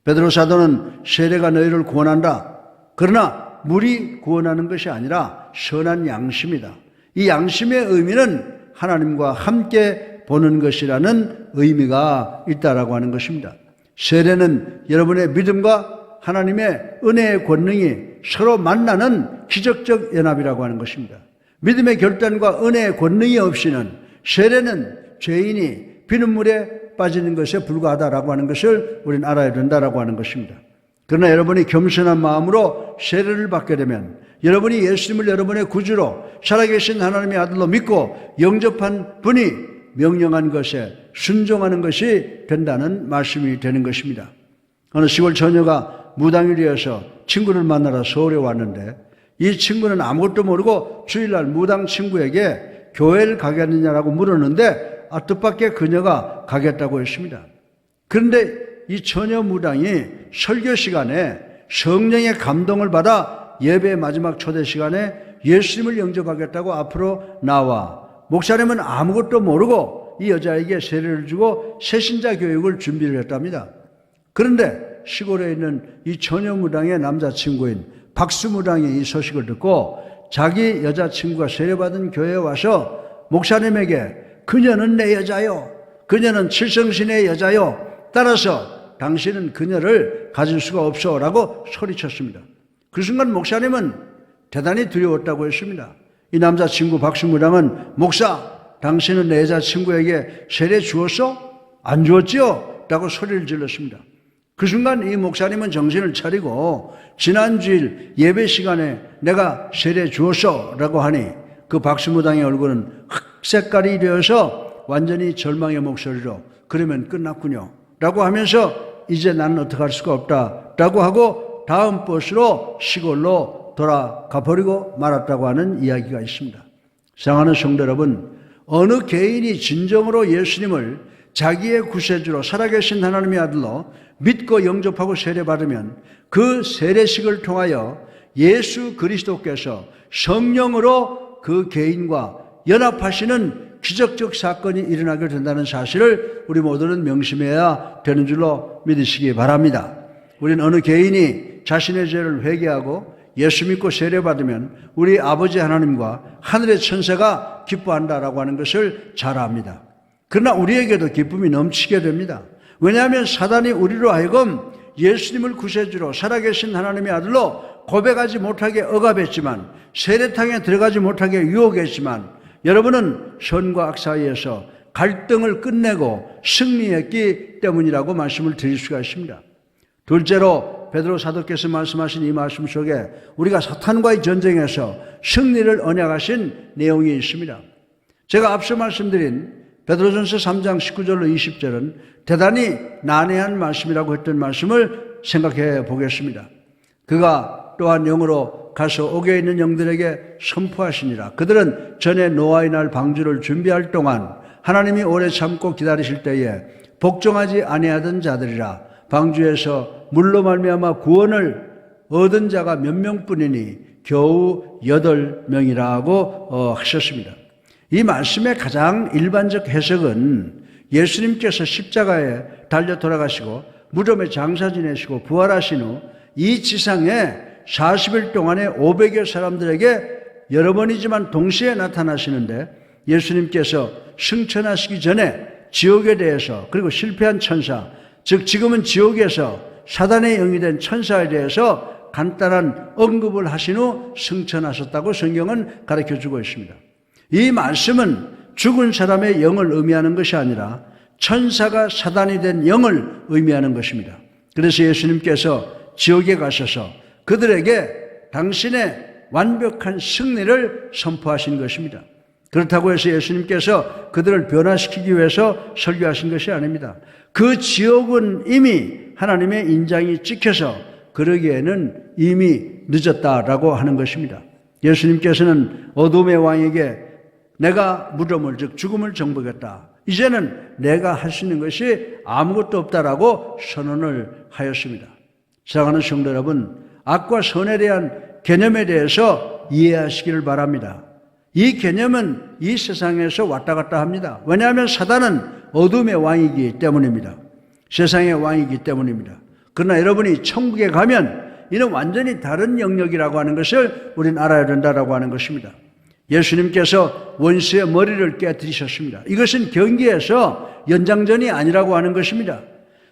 베드로 사도는 세례가 너희를 구원한다. 그러나 물이 구원하는 것이 아니라 선한 양심이다. 이 양심의 의미는 하나님과 함께 보는 것이라는 의미가 있다라고 하는 것입니다. 세례는 여러분의 믿음과 하나님의 은혜의 권능이 서로 만나는 기적적 연합이라고 하는 것입니다. 믿음의 결단과 은혜의 권능이 없이는 세례는 죄인이 비눗물에 빠지는 것에 불과하다라고 하는 것을 우리는 알아야 된다라고 하는 것입니다. 그러나 여러분이 겸손한 마음으로 세례를 받게 되면 여러분이 예수님을 여러분의 구주로 살아계신 하나님의 아들로 믿고 영접한 분이 명령한 것에 순종하는 것이 된다는 말씀이 되는 것입니다. 어느 시골 처녀가 무당일이어서 친구를 만나러 서울에 왔는데, 이 친구는 아무것도 모르고 주일날 무당 친구에게 교회를 가겠느냐라고 물었는데 뜻밖의 그녀가 가겠다고 했습니다. 그런데 이 처녀 무당이 설교 시간에 성령의 감동을 받아 예배의 마지막 초대 시간에 예수님을 영접하겠다고 앞으로 나와 목사님은 아무것도 모르고 이 여자에게 세례를 주고 새신자 교육을 준비를 했답니다. 그런데 시골에 있는 이 처녀 무당의 남자친구인 박수 무당이 이 소식을 듣고 자기 여자친구가 세례받은 교회에 와서 목사님에게 그녀는 내 여자요, 그녀는 칠성신의 여자요, 따라서 당신은 그녀를 가질 수가 없어 라고 소리쳤습니다. 그 순간 목사님은 대단히 두려웠다고 했습니다. 이 남자친구 박수무당은 목사, 당신은 내 여자친구에게 세례 주었어? 안 주었지요? 라고 소리를 질렀습니다. 그 순간 이 목사님은 정신을 차리고 지난 주일 예배 시간에 내가 세례 주었어 라고 하니 그 박수무당의 얼굴은 흑색깔이 되어서 완전히 절망의 목소리로 그러면 끝났군요 라고 하면서 이제 나는 어떻게 할 수가 없다 라고 하고 다음 버스로 시골로 돌아가 버리고 말았다고 하는 이야기가 있습니다. 사랑하는 성도 여러분, 어느 개인이 진정으로 예수님을 자기의 구세주로 살아계신 하나님의 아들로 믿고 영접하고 세례받으면 그 세례식을 통하여 예수 그리스도께서 성령으로 그 개인과 연합하시는 기적적 사건이 일어나게 된다는 사실을 우리 모두는 명심해야 되는 줄로 믿으시기 바랍니다. 우리는 어느 개인이 자신의 죄를 회개하고 예수 믿고 세례받으면 우리 아버지 하나님과 하늘의 천사가 기뻐한다라고 하는 것을 잘 압니다. 그러나 우리에게도 기쁨이 넘치게 됩니다. 왜냐하면 사단이 우리로 하여금 예수님을 구세주로 살아계신 하나님의 아들로 고백하지 못하게 억압했지만, 세례탕에 들어가지 못하게 유혹했지만, 여러분은 선과 악 사이에서 갈등을 끝내고 승리했기 때문이라고 말씀을 드릴 수가 있습니다. 둘째로 베드로 사도께서 말씀하신 이 말씀 속에 우리가 사탄과의 전쟁에서 승리를 언약하신 내용이 있습니다. 제가 앞서 말씀드린 베드로전서 3장 19절로 20절은 대단히 난해한 말씀이라고 했던 말씀을 생각해 보겠습니다. 그가 또한 영으로 가서 옥에 있는 영들에게 선포하시니라. 그들은 전에 노아의 날 방주를 준비할 동안 하나님이 오래 참고 기다리실 때에 복종하지 아니하던 자들이라. 방주에서 물로 말미암아 구원을 얻은 자가 몇 명뿐이니 겨우 8명이라고 하셨습니다. 이 말씀의 가장 일반적 해석은 예수님께서 십자가에 달려 돌아가시고 무덤에 장사 지내시고 부활하신 후 이 지상에 40일 동안에 500여 사람들에게 여러 번이지만 동시에 나타나시는데, 예수님께서 승천하시기 전에 지옥에 대해서, 그리고 실패한 천사, 즉 지금은 지옥에서 사단의 영이 된 천사에 대해서 간단한 언급을 하신 후 승천하셨다고 성경은 가르쳐주고 있습니다. 이 말씀은 죽은 사람의 영을 의미하는 것이 아니라 천사가 사단이 된 영을 의미하는 것입니다. 그래서 예수님께서 지옥에 가셔서 그들에게 당신의 완벽한 승리를 선포하신 것입니다. 그렇다고 해서 예수님께서 그들을 변화시키기 위해서 설교하신 것이 아닙니다. 그 지옥은 이미 하나님의 인장이 찍혀서 그러기에는 이미 늦었다라고 하는 것입니다. 예수님께서는 어둠의 왕에게 내가 무덤을 즉 죽음을 정복했다. 이제는 내가 할 수 있는 것이 아무것도 없다라고 선언을 하였습니다. 사랑하는 성도 여러분, 악과 선에 대한 개념에 대해서 이해하시기를 바랍니다. 이 개념은 이 세상에서 왔다 갔다 합니다. 왜냐하면 사단은 어둠의 왕이기 때문입니다. 세상의 왕이기 때문입니다. 그러나 여러분이 천국에 가면 이는 완전히 다른 영역이라고 하는 것을 우리는 알아야 된다라고 하는 것입니다. 예수님께서 원수의 머리를 깨뜨리셨습니다. 이것은 경기에서 연장전이 아니라고 하는 것입니다.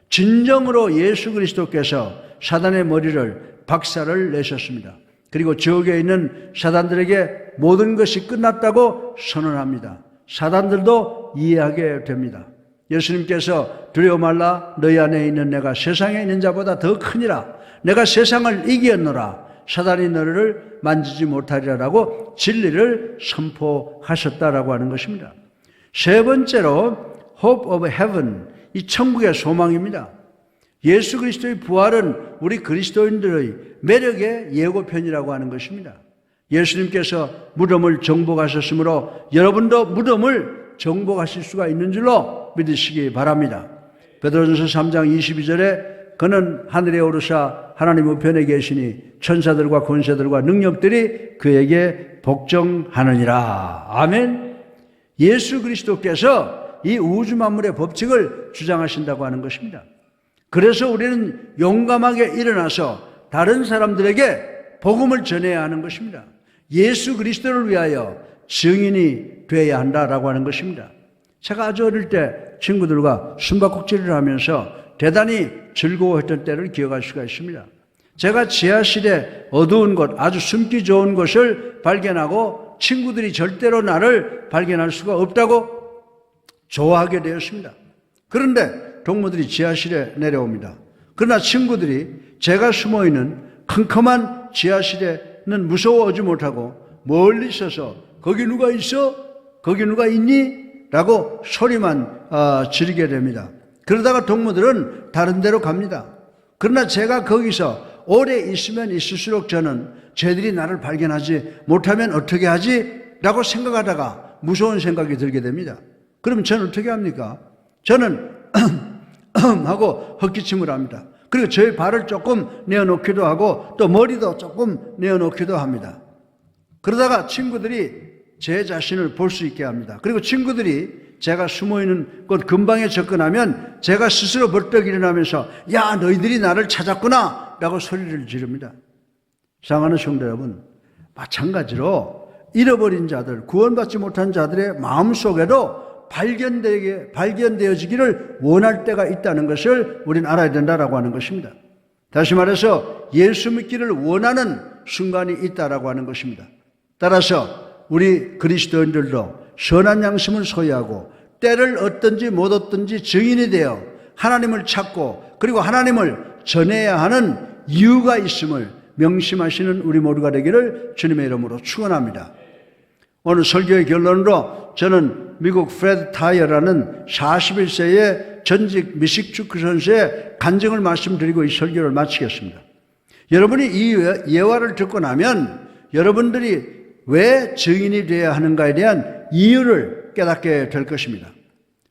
진정으로 예수 그리스도께서 사단의 머리를 박살을 내셨습니다. 그리고 지옥에 있는 사단들에게 모든 것이 끝났다고 선언합니다. 사단들도 이해하게 됩니다. 예수님께서 두려워 말라 너희 안에 있는 내가 세상에 있는 자보다 더 크니라. 내가 세상을 이기었노라. 사단이 너를 만지지 못하리라라고 진리를 선포하셨다라고 하는 것입니다. 세 번째로 Hope of Heaven, 이 천국의 소망입니다. 예수 그리스도의 부활은 우리 그리스도인들의 매력의 예고편이라고 하는 것입니다. 예수님께서 무덤을 정복하셨으므로 여러분도 무덤을 정복하실 수가 있는 줄로 믿으시기 바랍니다. 베드로전서 3장 22절에 그는 하늘에 오르사 하나님 우편에 계시니 천사들과 권세들과 능력들이 그에게 복종하느니라. 아멘. 예수 그리스도께서 이 우주 만물의 법칙을 주장하신다고 하는 것입니다. 그래서 우리는 용감하게 일어나서 다른 사람들에게 복음을 전해야 하는 것입니다. 예수 그리스도를 위하여 증인이 되어야 한다라고 하는 것입니다. 제가 아주 어릴 때 친구들과 숨바꼭질을 하면서 대단히 즐거워했던 때를 기억할 수가 있습니다. 제가 지하실에 어두운 곳, 아주 숨기 좋은 곳을 발견하고 친구들이 절대로 나를 발견할 수가 없다고 좋아하게 되었습니다. 그런데 동무들이 지하실에 내려옵니다. 그러나 친구들이 제가 숨어있는 컴컴한 지하실에는 무서워하지 못하고 멀리 있어서 거기 누가 있어? 거기 누가 있니? 라고 소리만 지르게 됩니다. 그러다가 동무들은 다른 데로 갑니다. 그러나 제가 거기서 오래 있으면 있을수록 저는 쟤들이 나를 발견하지 못하면 어떻게 하지? 라고 생각하다가 무서운 생각이 들게 됩니다. 그럼 저는 어떻게 합니까? 저는 하고 헛기침을 합니다. 그리고 저의 발을 조금 내어놓기도 하고 또 머리도 조금 내어놓기도 합니다. 그러다가 친구들이 제 자신을 볼 수 있게 합니다. 그리고 친구들이 제가 숨어있는 곳 근방에 접근하면 제가 스스로 벌떡 일어나면서 야 너희들이 나를 찾았구나 라고 소리를 지릅니다. 사랑하는 성도 여러분, 마찬가지로 잃어버린 자들, 구원받지 못한 자들의 마음속에도 발견되어지기를 원할 때가 있다는 것을 우리는 알아야 된다라고 하는 것입니다. 다시 말해서 예수 믿기를 원하는 순간이 있다라고 하는 것입니다. 따라서 우리 그리스도인들도 선한 양심을 소유하고 때를 얻든지 못 얻든지 증인이 되어 하나님을 찾고 그리고 하나님을 전해야 하는 이유가 있음을 명심하시는 우리 모두가 되기를 주님의 이름으로 축원합니다. 오늘 설교의 결론으로 저는 미국 프레드 타이어라는 41세의 전직 미식축구 선수의 간증을 말씀드리고 이 설교를 마치겠습니다. 여러분이 이 예화를 듣고 나면 여러분들이 왜 증인이 되어야 하는가에 대한 이유를 깨닫게 될 것입니다.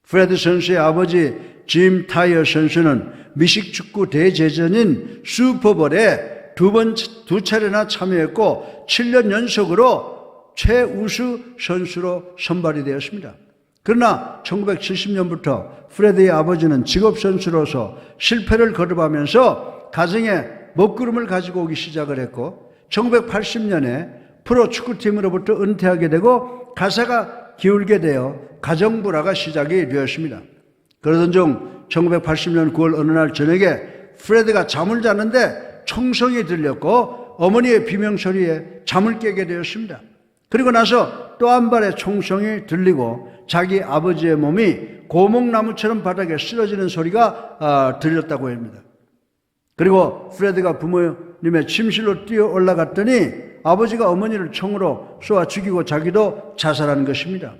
프레드 선수의 아버지 짐 타이어 선수는 미식축구 대제전인 슈퍼볼에 두 차례나 참여했고 7년 연속으로 최우수 선수로 선발이 되었습니다. 그러나 1970년부터 프레드의 아버지는 직업선수로서 실패를 거듭하면서 가정에 먹구름을 가지고 오기 시작을 했고 1980년에 프로 축구팀으로부터 은퇴하게 되고 가사가 기울게 되어 가정불화가 시작이 되었습니다. 그러던 중 1980년 9월 어느 날 저녁에 프레드가 잠을 자는데 총성이 들렸고 어머니의 비명소리에 잠을 깨게 되었습니다. 그리고 나서 또 한 발의 총성이 들리고 자기 아버지의 몸이 고목나무처럼 바닥에 쓰러지는 소리가 들렸다고 합니다. 그리고 프레드가 부모님의 침실로 뛰어 올라갔더니 아버지가 어머니를 총으로 쏘아 죽이고 자기도 자살한 것입니다.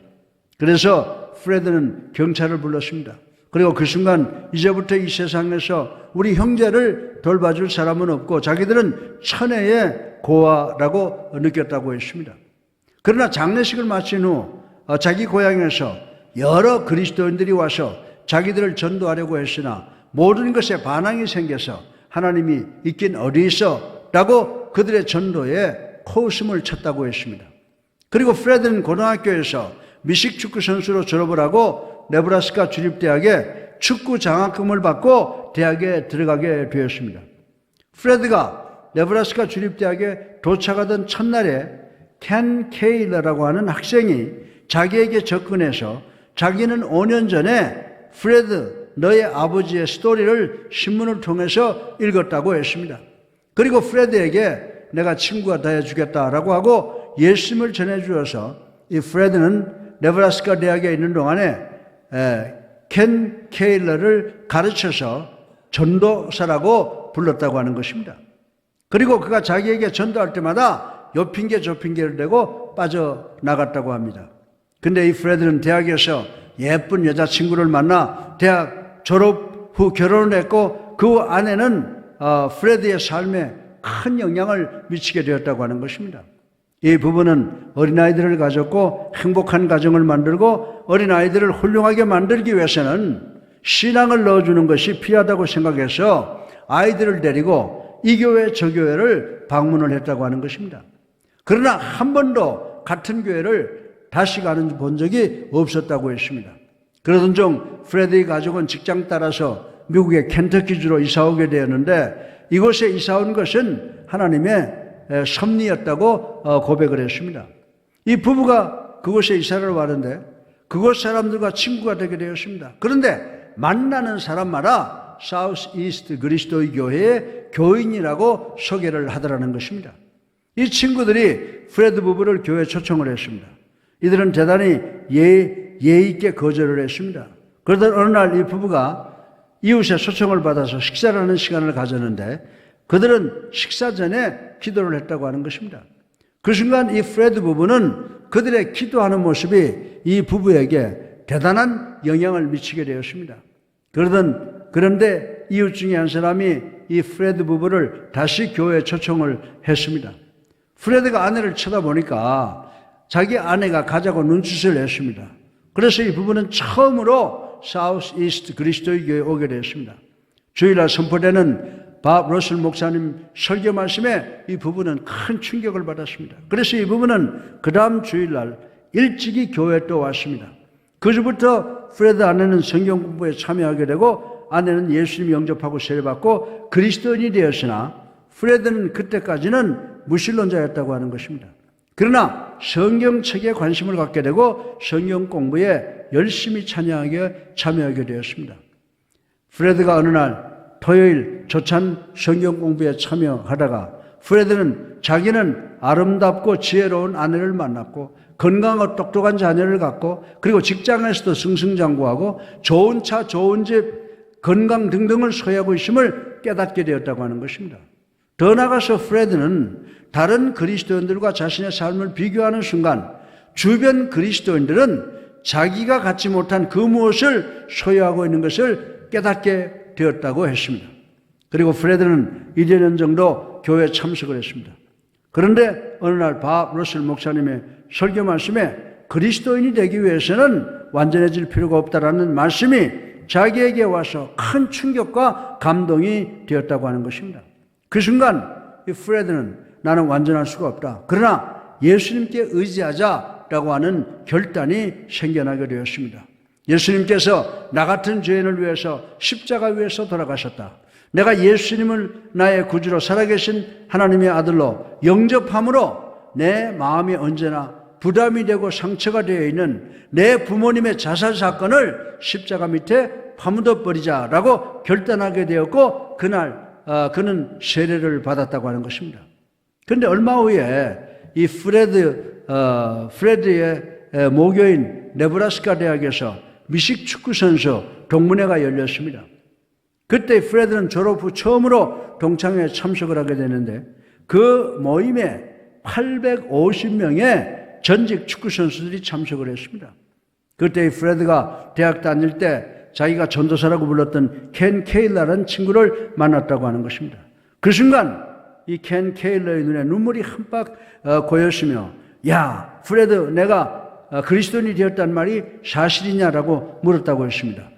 그래서 프레드는 경찰을 불렀습니다. 그리고 그 순간 이제부터 이 세상에서 우리 형제를 돌봐줄 사람은 없고 자기들은 천혜의 고아라고 느꼈다고 했습니다. 그러나 장례식을 마친 후 자기 고향에서 여러 그리스도인들이 와서 자기들을 전도하려고 했으나 모든 것에 반항이 생겨서 하나님이 있긴 어디 있어? 라고 그들의 전도에 코웃음을 쳤다고 했습니다. 그리고 프레드는 고등학교에서 미식축구 선수로 졸업을 하고 네브라스카 주립대학에 축구 장학금을 받고 대학에 들어가게 되었습니다. 프레드가 네브라스카 주립대학에 도착하던 첫날에 켄 케일러라고 하는 학생이 자기에게 접근해서 자기는 5년 전에 프레드 너의 아버지의 스토리를 신문을 통해서 읽었다고 했습니다. 그리고 프레드에게 내가 친구가 되어주겠다라고 하고 예수님을 전해주어서 이 프레드는 네브라스카 대학에 있는 동안에 켄 케일러를 가르쳐서 전도사라고 불렀다고 하는 것입니다. 그리고 그가 자기에게 전도할 때마다 요 핑계 저 핑계를 대고 빠져나갔다고 합니다. 근데 이 프레드는 대학에서 예쁜 여자친구를 만나 대학 졸업 후 결혼을 했고 그 아내는 프레드의 삶에 큰 영향을 미치게 되었다고 하는 것입니다. 이 부부는 어린아이들을 가졌고 행복한 가정을 만들고 어린아이들을 훌륭하게 만들기 위해서는 신앙을 넣어주는 것이 필요하다고 생각해서 아이들을 데리고 이 교회 저 교회를 방문을 했다고 하는 것입니다. 그러나 한 번도 같은 교회를 다시 가는 본 적이 없었다고 했습니다. 그러던 중 프레드의 가족은 직장 따라서 미국의 켄터키주로 이사오게 되었는데 이곳에 이사온 것은 하나님의 섭리였다고 고백을 했습니다. 이 부부가 그곳에 이사를 왔는데 그곳 사람들과 친구가 되게 되었습니다. 그런데 만나는 사람마다 사우스 이스트 그리스도의 교회의 교인이라고 소개를 하더라는 것입니다. 이 친구들이 프레드 부부를 교회에 초청을 했습니다. 이들은 대단히 예의 있게 거절을 했습니다. 그러던 어느 날 이 부부가 이웃의 초청을 받아서 식사를 하는 시간을 가졌는데 그들은 식사 전에 기도를 했다고 하는 것입니다. 그 순간 이 프레드 부부는 그들의 기도하는 모습이 이 부부에게 대단한 영향을 미치게 되었습니다. 그런데 이웃 중에 한 사람이 이 프레드 부부를 다시 교회에 초청을 했습니다. 프레드가 아내를 쳐다보니까 자기 아내가 가자고 눈짓을 했습니다. 그래서 이 부부는 처음으로 사우스 이스트 그리스도의 교회에 오게 되었습니다. 주일날 선포되는 밥 러셀 목사님 설교 말씀에 이 부부는 큰 충격을 받았습니다. 그래서 이 부부는 그 다음 주일날 일찍이 교회에 또 왔습니다. 그 주부터 프레드 아내는 성경 공부에 참여하게 되고 아내는 예수님 영접하고 세례받고 그리스도인이 되었으나 프레드는 그때까지는 무신론자였다고 하는 것입니다. 그러나 성경책에 관심을 갖게 되고 성경 공부에 열심히 참여하게 되었습니다. 프레드가 어느 날 토요일 조찬 성경 공부에 참여하다가 프레드는 자기는 아름답고 지혜로운 아내를 만났고 건강하고 똑똑한 자녀를 갖고 그리고 직장에서도 승승장구하고 좋은 차, 좋은 집, 건강 등등을 소유하고 있음을 깨닫게 되었다고 하는 것입니다. 더 나아가서 프레드는 다른 그리스도인들과 자신의 삶을 비교하는 순간 주변 그리스도인들은 자기가 갖지 못한 그 무엇을 소유하고 있는 것을 깨닫게 되었다고 했습니다. 그리고 프레드는 1년 정도 교회에 참석을 했습니다. 그런데 어느 날 밥 러셀 목사님의 설교 말씀에 그리스도인이 되기 위해서는 완전해질 필요가 없다라는 말씀이 자기에게 와서 큰 충격과 감동이 되었다고 하는 것입니다. 그 순간 이 프레드는 나는 완전할 수가 없다. 그러나 예수님께 의지하자라고 하는 결단이 생겨나게 되었습니다. 예수님께서 나 같은 죄인을 위해서 십자가 위에서 돌아가셨다. 내가 예수님을 나의 구주로 살아계신 하나님의 아들로 영접함으로 내 마음이 언제나 부담이 되고 상처가 되어 있는 내 부모님의 자살 사건을 십자가 밑에 파묻어 버리자라고 결단하게 되었고 그날 그는 세례를 받았다고 하는 것입니다. 그런데 얼마 후에 이 프레드의 모교인 네브라스카 대학에서 미식 축구 선수 동문회가 열렸습니다. 그때 프레드는 졸업 후 처음으로 동창회에 참석을 하게 되는데 그 모임에 850명의 전직 축구 선수들이 참석을 했습니다. 그때 프레드가 대학 다닐 때 자기가 전도사라고 불렀던 켄 케일러라는 친구를 만났다고 하는 것입니다. 그 순간 이 켄 케일러의 눈에 눈물이 흠뻑 고였으며, 야, 프레드, 내가 그리스도인이 되었다는 말이 사실이냐라고 물었다고 했습니다.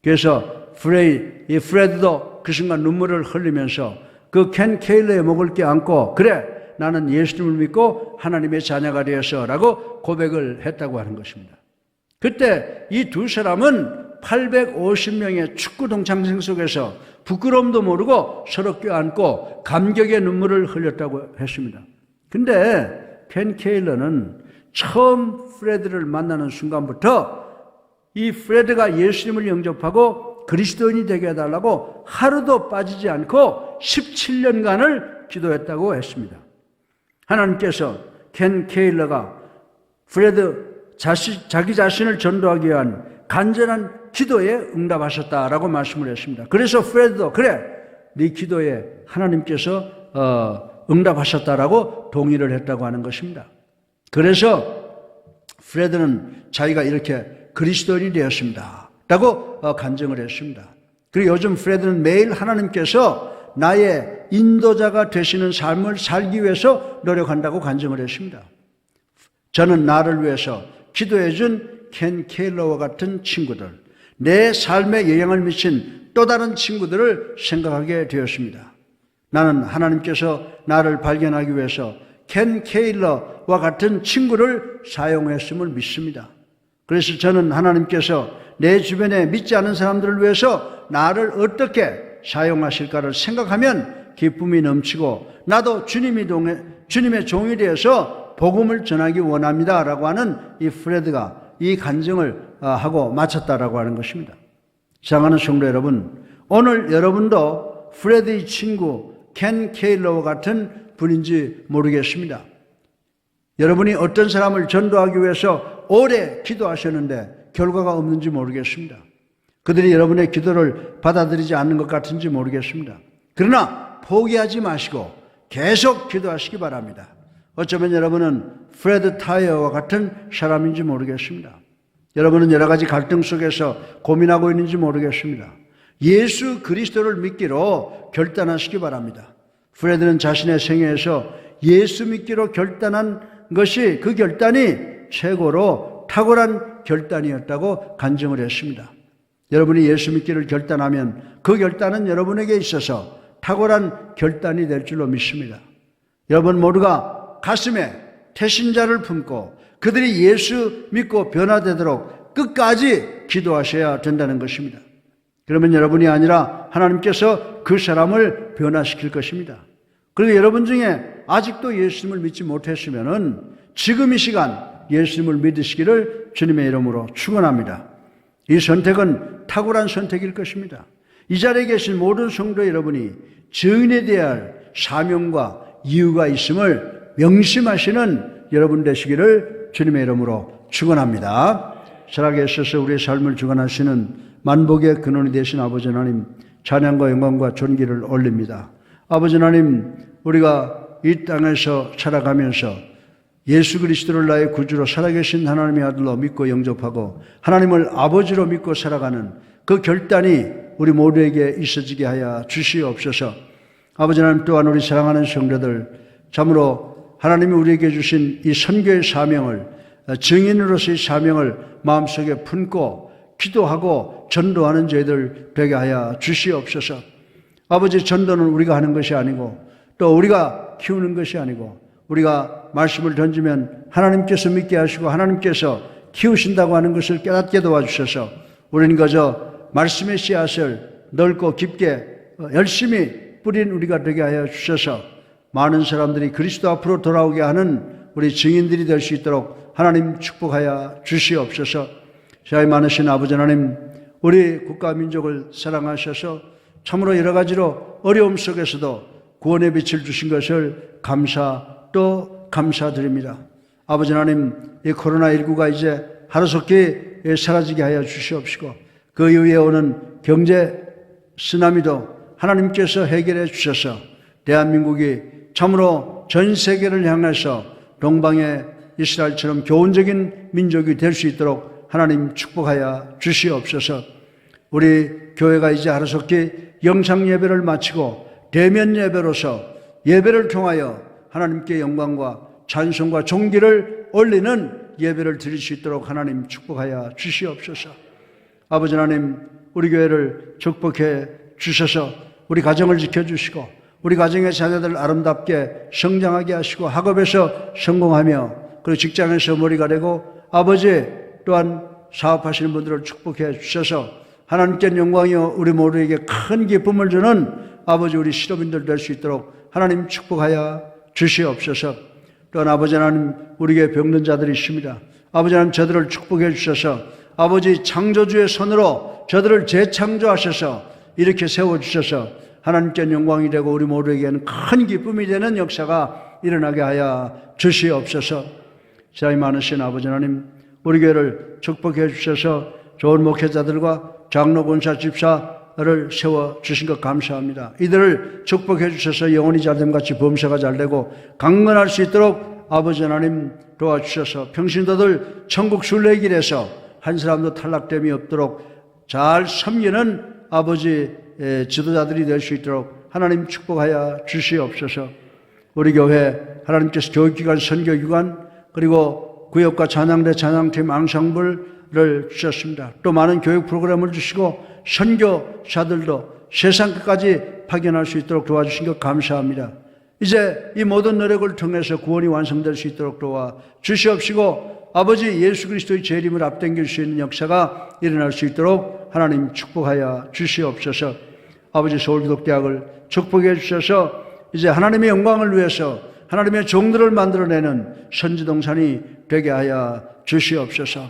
그래서 프레드도 그 순간 눈물을 흘리면서 그 켄 케일러의 목을 껴안고, 그래, 나는 예수님을 믿고 하나님의 자녀가 되었어 라고 고백을 했다고 하는 것입니다. 그때 이 두 사람은 850명의 축구 동창생 속에서 부끄러움도 모르고 서로 껴안고 감격의 눈물을 흘렸다고 했습니다. 근데 켄 케일러는 처음 프레드를 만나는 순간부터 이 프레드가 예수님을 영접하고 그리스도인이 되게 해달라고 하루도 빠지지 않고 17년간을 기도했다고 했습니다. 하나님께서 켄 케일러가 프레드 자기 자신을 전도하기 위한 간절한 기도에 응답하셨다라고 말씀을 했습니다. 그래서 프레드도 그래, 네 기도에 하나님께서 응답하셨다라고 동의를 했다고 하는 것입니다. 그래서 프레드는 자기가 이렇게 그리스도인이 되었습니다 라고 간증을 했습니다. 그리고 요즘 프레드는 매일 하나님께서 나의 인도자가 되시는 삶을 살기 위해서 노력한다고 간증을 했습니다. 저는 나를 위해서 기도해 준 켄 케일러와 같은 친구들, 내 삶에 영향을 미친 또 다른 친구들을 생각하게 되었습니다. 나는 하나님께서 나를 발견하기 위해서 켄 케일러와 같은 친구를 사용했음을 믿습니다. 그래서 저는 하나님께서 내 주변에 믿지 않은 사람들을 위해서 나를 어떻게 사용하실까를 생각하면 기쁨이 넘치고, 나도 주님의 종이 되어서 복음을 전하기 원합니다 라고 하는 이 프레드가 이 간증을 하고 마쳤다라고 하는 것입니다. 사랑하는 성도 여러분, 오늘 여러분도 프레드의 친구 켄 케일러와 같은 분인지 모르겠습니다. 여러분이 어떤 사람을 전도하기 위해서 오래 기도하셨는데 결과가 없는지 모르겠습니다. 그들이 여러분의 기도를 받아들이지 않는 것 같은지 모르겠습니다. 그러나 포기하지 마시고 계속 기도하시기 바랍니다. 어쩌면 여러분은 프레드 타이어와 같은 사람인지 모르겠습니다. 여러분은 여러 가지 갈등 속에서 고민하고 있는지 모르겠습니다. 예수 그리스도를 믿기로 결단하시기 바랍니다. 프레드는 자신의 생애에서 예수 믿기로 결단한 것이, 그 결단이 최고로 탁월한 결단이었다고 간증을 했습니다. 여러분이 예수 믿기를 결단하면 그 결단은 여러분에게 있어서 탁월한 결단이 될 줄로 믿습니다. 여러분 모두가 가슴에 태신자를 품고 그들이 예수 믿고 변화되도록 끝까지 기도하셔야 된다는 것입니다. 그러면 여러분이 아니라 하나님께서 그 사람을 변화시킬 것입니다. 그리고 여러분 중에 아직도 예수님을 믿지 못했으면은 지금 이 시간 예수님을 믿으시기를 주님의 이름으로 축원합니다. 이 선택은 탁월한 선택일 것입니다. 이 자리에 계신 모든 성도 여러분이 증인에 대한 사명과 이유가 있음을 명심하시는 여러분 되시기를 주님의 이름으로 축원합니다. 살아계셔서 우리의 삶을 주관하시는 만복의 근원이 되신 아버지 하나님, 찬양과 영광과 존귀를 올립니다. 아버지 하나님, 우리가 이 땅에서 살아가면서 예수 그리스도를 나의 구주로 살아계신 하나님의 아들로 믿고 영접하고 하나님을 아버지로 믿고 살아가는 그 결단이 우리 모두에게 있어지게 하여 주시옵소서. 아버지 하나님, 또한 우리 사랑하는 성도들, 참으로 하나님이 우리에게 주신 이 선교의 사명을, 증인으로서의 사명을 마음속에 품고 기도하고 전도하는 저희들 되게 하여 주시옵소서. 아버지, 전도는 우리가 하는 것이 아니고 또 우리가 키우는 것이 아니고, 우리가 말씀을 던지면 하나님께서 믿게 하시고 하나님께서 키우신다고 하는 것을 깨닫게 도와주셔서 우리는 그저 말씀의 씨앗을 넓고 깊게 열심히 뿌린 우리가 되게 하여 주셔서 많은 사람들이 그리스도 앞으로 돌아오게 하는 우리 증인들이 될 수 있도록 하나님 축복하여 주시옵소서. 자의 많으신 아버지 하나님, 우리 국가 민족을 사랑하셔서 참으로 여러 가지로 어려움 속에서도 구원의 빛을 주신 것을 또 감사드립니다. 아버지 하나님, 이 코로나19가 이제 하루속히 사라지게 하여 주시옵시고, 그 이후에 오는 경제 쓰나미도 하나님께서 해결해 주셔서 대한민국이 참으로 전 세계를 향해서 동방의 이스라엘처럼 교훈적인 민족이 될 수 있도록 하나님 축복하여 주시옵소서. 우리 교회가 이제 하루속히 영상 예배를 마치고 대면 예배로서 예배를 통하여 하나님께 영광과 찬송과 존귀를 올리는 예배를 드릴 수 있도록 하나님 축복하여 주시옵소서. 아버지 하나님, 우리 교회를 축복해 주셔서 우리 가정을 지켜주시고 우리 가정의 자녀들을 아름답게 성장하게 하시고 학업에서 성공하며 그리고 직장에서 머리가 되고 아버지 또한 사업하시는 분들을 축복해 주셔서 하나님께 영광이요 우리 모두에게 큰 기쁨을 주는 아버지 우리 시도민들 될 수 있도록 하나님 축복하여 주시옵소서. 또한 아버지 하나님, 우리 교회 병든 자들이 있습니다. 아버지 하나님, 저들을 축복해 주셔서 아버지 창조주의 손으로 저들을 재창조하셔서 이렇게 세워주셔서 하나님께 영광이 되고 우리 모두에게는 큰 기쁨이 되는 역사가 일어나게 하여 주시옵소서. 사랑이 많으신 아버지 하나님, 우리 교회를 축복해 주셔서 좋은 목회자들과 장로, 권사, 집사를 세워주신 것 감사합니다. 이들을 축복해 주셔서 영혼이 잘됨 같이 범사가 잘되고 강건할 수 있도록 아버지 하나님 도와주셔서 평신도들 천국 순례의 길에서 한 사람도 탈락됨이 없도록 잘 섬기는 아버지 지도자들이 될 수 있도록 하나님 축복하여 주시옵소서. 우리 교회 하나님께서 교육기관, 선교기관 그리고 구역과 찬양대, 찬양팀, 앙상블을 주셨습니다. 또 많은 교육 프로그램을 주시고 선교사들도 세상 끝까지 파견할 수 있도록 도와주신 것 감사합니다. 이제 이 모든 노력을 통해서 구원이 완성될 수 있도록 도와 주시옵시고 아버지 예수 그리스도의 재림을 앞당길 수 있는 역사가 일어날 수 있도록 하나님 축복하여 주시옵소서. 아버지 서울기독대학을 축복해 주셔서 이제 하나님의 영광을 위해서 하나님의 종들을 만들어내는 선지동산이 되게 하여 주시옵소서.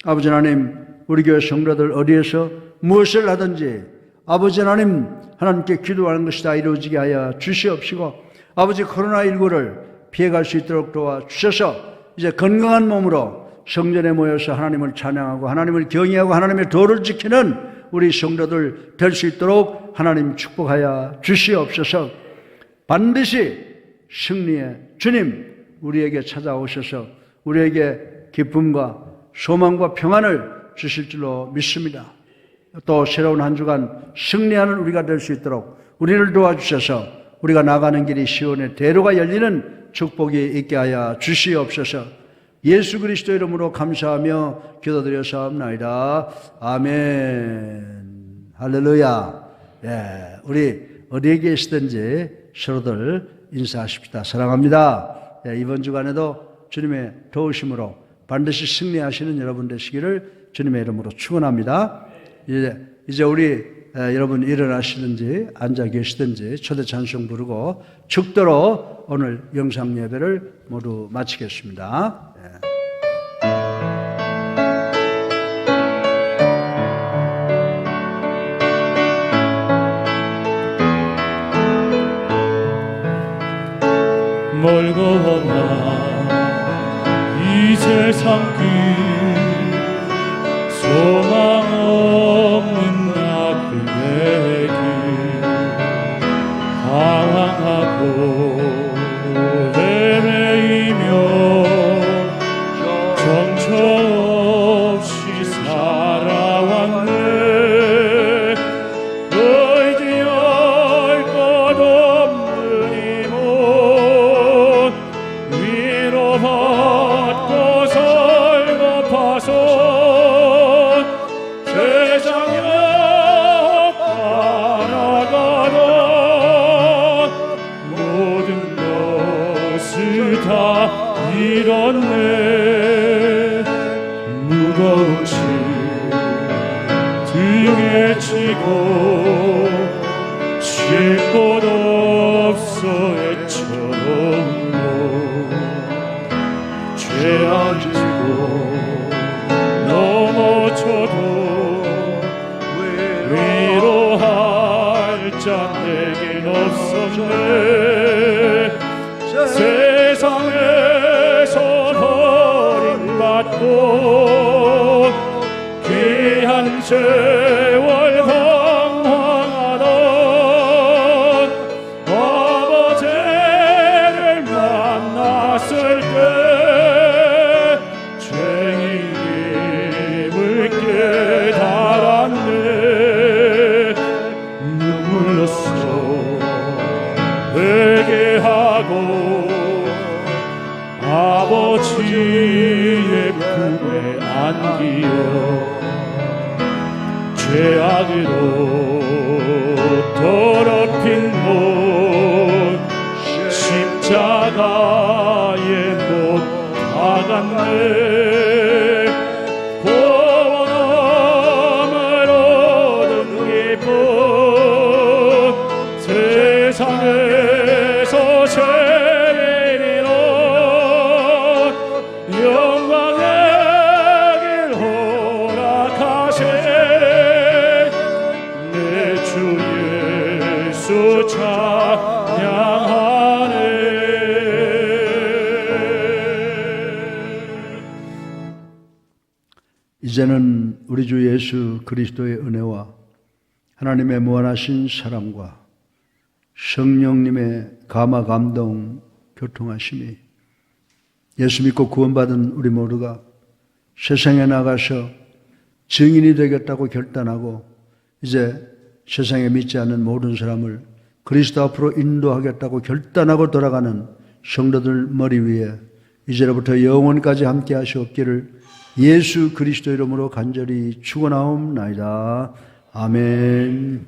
아버지 하나님, 우리 교회 성도들 어디에서 무엇을 하든지 아버지 하나님, 하나님께 기도하는 것이 다 이루어지게 하여 주시옵시고 아버지 코로나19를 피해갈 수 있도록 도와주셔서 이제 건강한 몸으로 성전에 모여서 하나님을 찬양하고 하나님을 경외하고 하나님의 도를 지키는 우리 성도들 될 수 있도록 하나님 축복하여 주시옵소서. 반드시 승리의 주님 우리에게 찾아오셔서 우리에게 기쁨과 소망과 평안을 주실 줄로 믿습니다. 또 새로운 한 주간 승리하는 우리가 될 수 있도록 우리를 도와주셔서 우리가 나가는 길이 시온의 대로가 열리는 축복이 있게 하여 주시옵소서. 예수 그리스도 이름으로 감사하며 기도드려사옵나이다. 아멘. 할렐루야. 예, 우리 어디에 계시든지 서로들 인사하십시다. 사랑합니다. 예, 이번 주간에도 주님의 도우심으로 반드시 승리하시는 여러분 되시기를 주님의 이름으로 축원합니다. 이제 우리 여러분 일어나시든지 앉아 계시든지 초대 찬송 부르고 축도로 오늘 영상 예배를 모두 마치겠습니다. 멀고 험한 이 세상 끝 소망 없는 나 그대에게 방황하고 헤매이며 정처 없이 살아왔네. 의지할 것 없는 이 몸 위로받고 설거파서 세상에 살아가던 모든 것을 다 잃었네. 무거운 짐 등에 지고 쉴 곳 없어 애처롭고 죄안 지고 넘어져도 위로할 자 내겐 없었네. 세상에서 버림받고 귀한 세월 방황하던 아버지를 만났을 때 죄인임을 깨달았네. 죄악으로 더럽힌 몸 십자가에 못 박았네. 구원함을 얻은 기쁨 세상에서 제일 이룬 영광의 길 허락하신 내 주 예수 찬양하네. 이제는 우리 주 예수 그리스도의 은혜와 하나님의 무한하신 사랑과 성령님의 감화 감동 교통하심이 예수 믿고 구원받은 우리 모두가 세상에 나가서 증인이 되겠다고 결단하고 이제 세상에 믿지 않는 모든 사람을 그리스도 앞으로 인도하겠다고 결단하고 돌아가는 성도들 머리 위에 이제로부터 영원까지 함께 하시옵기를 예수 그리스도 이름으로 간절히 축원하옵나이다. 아멘.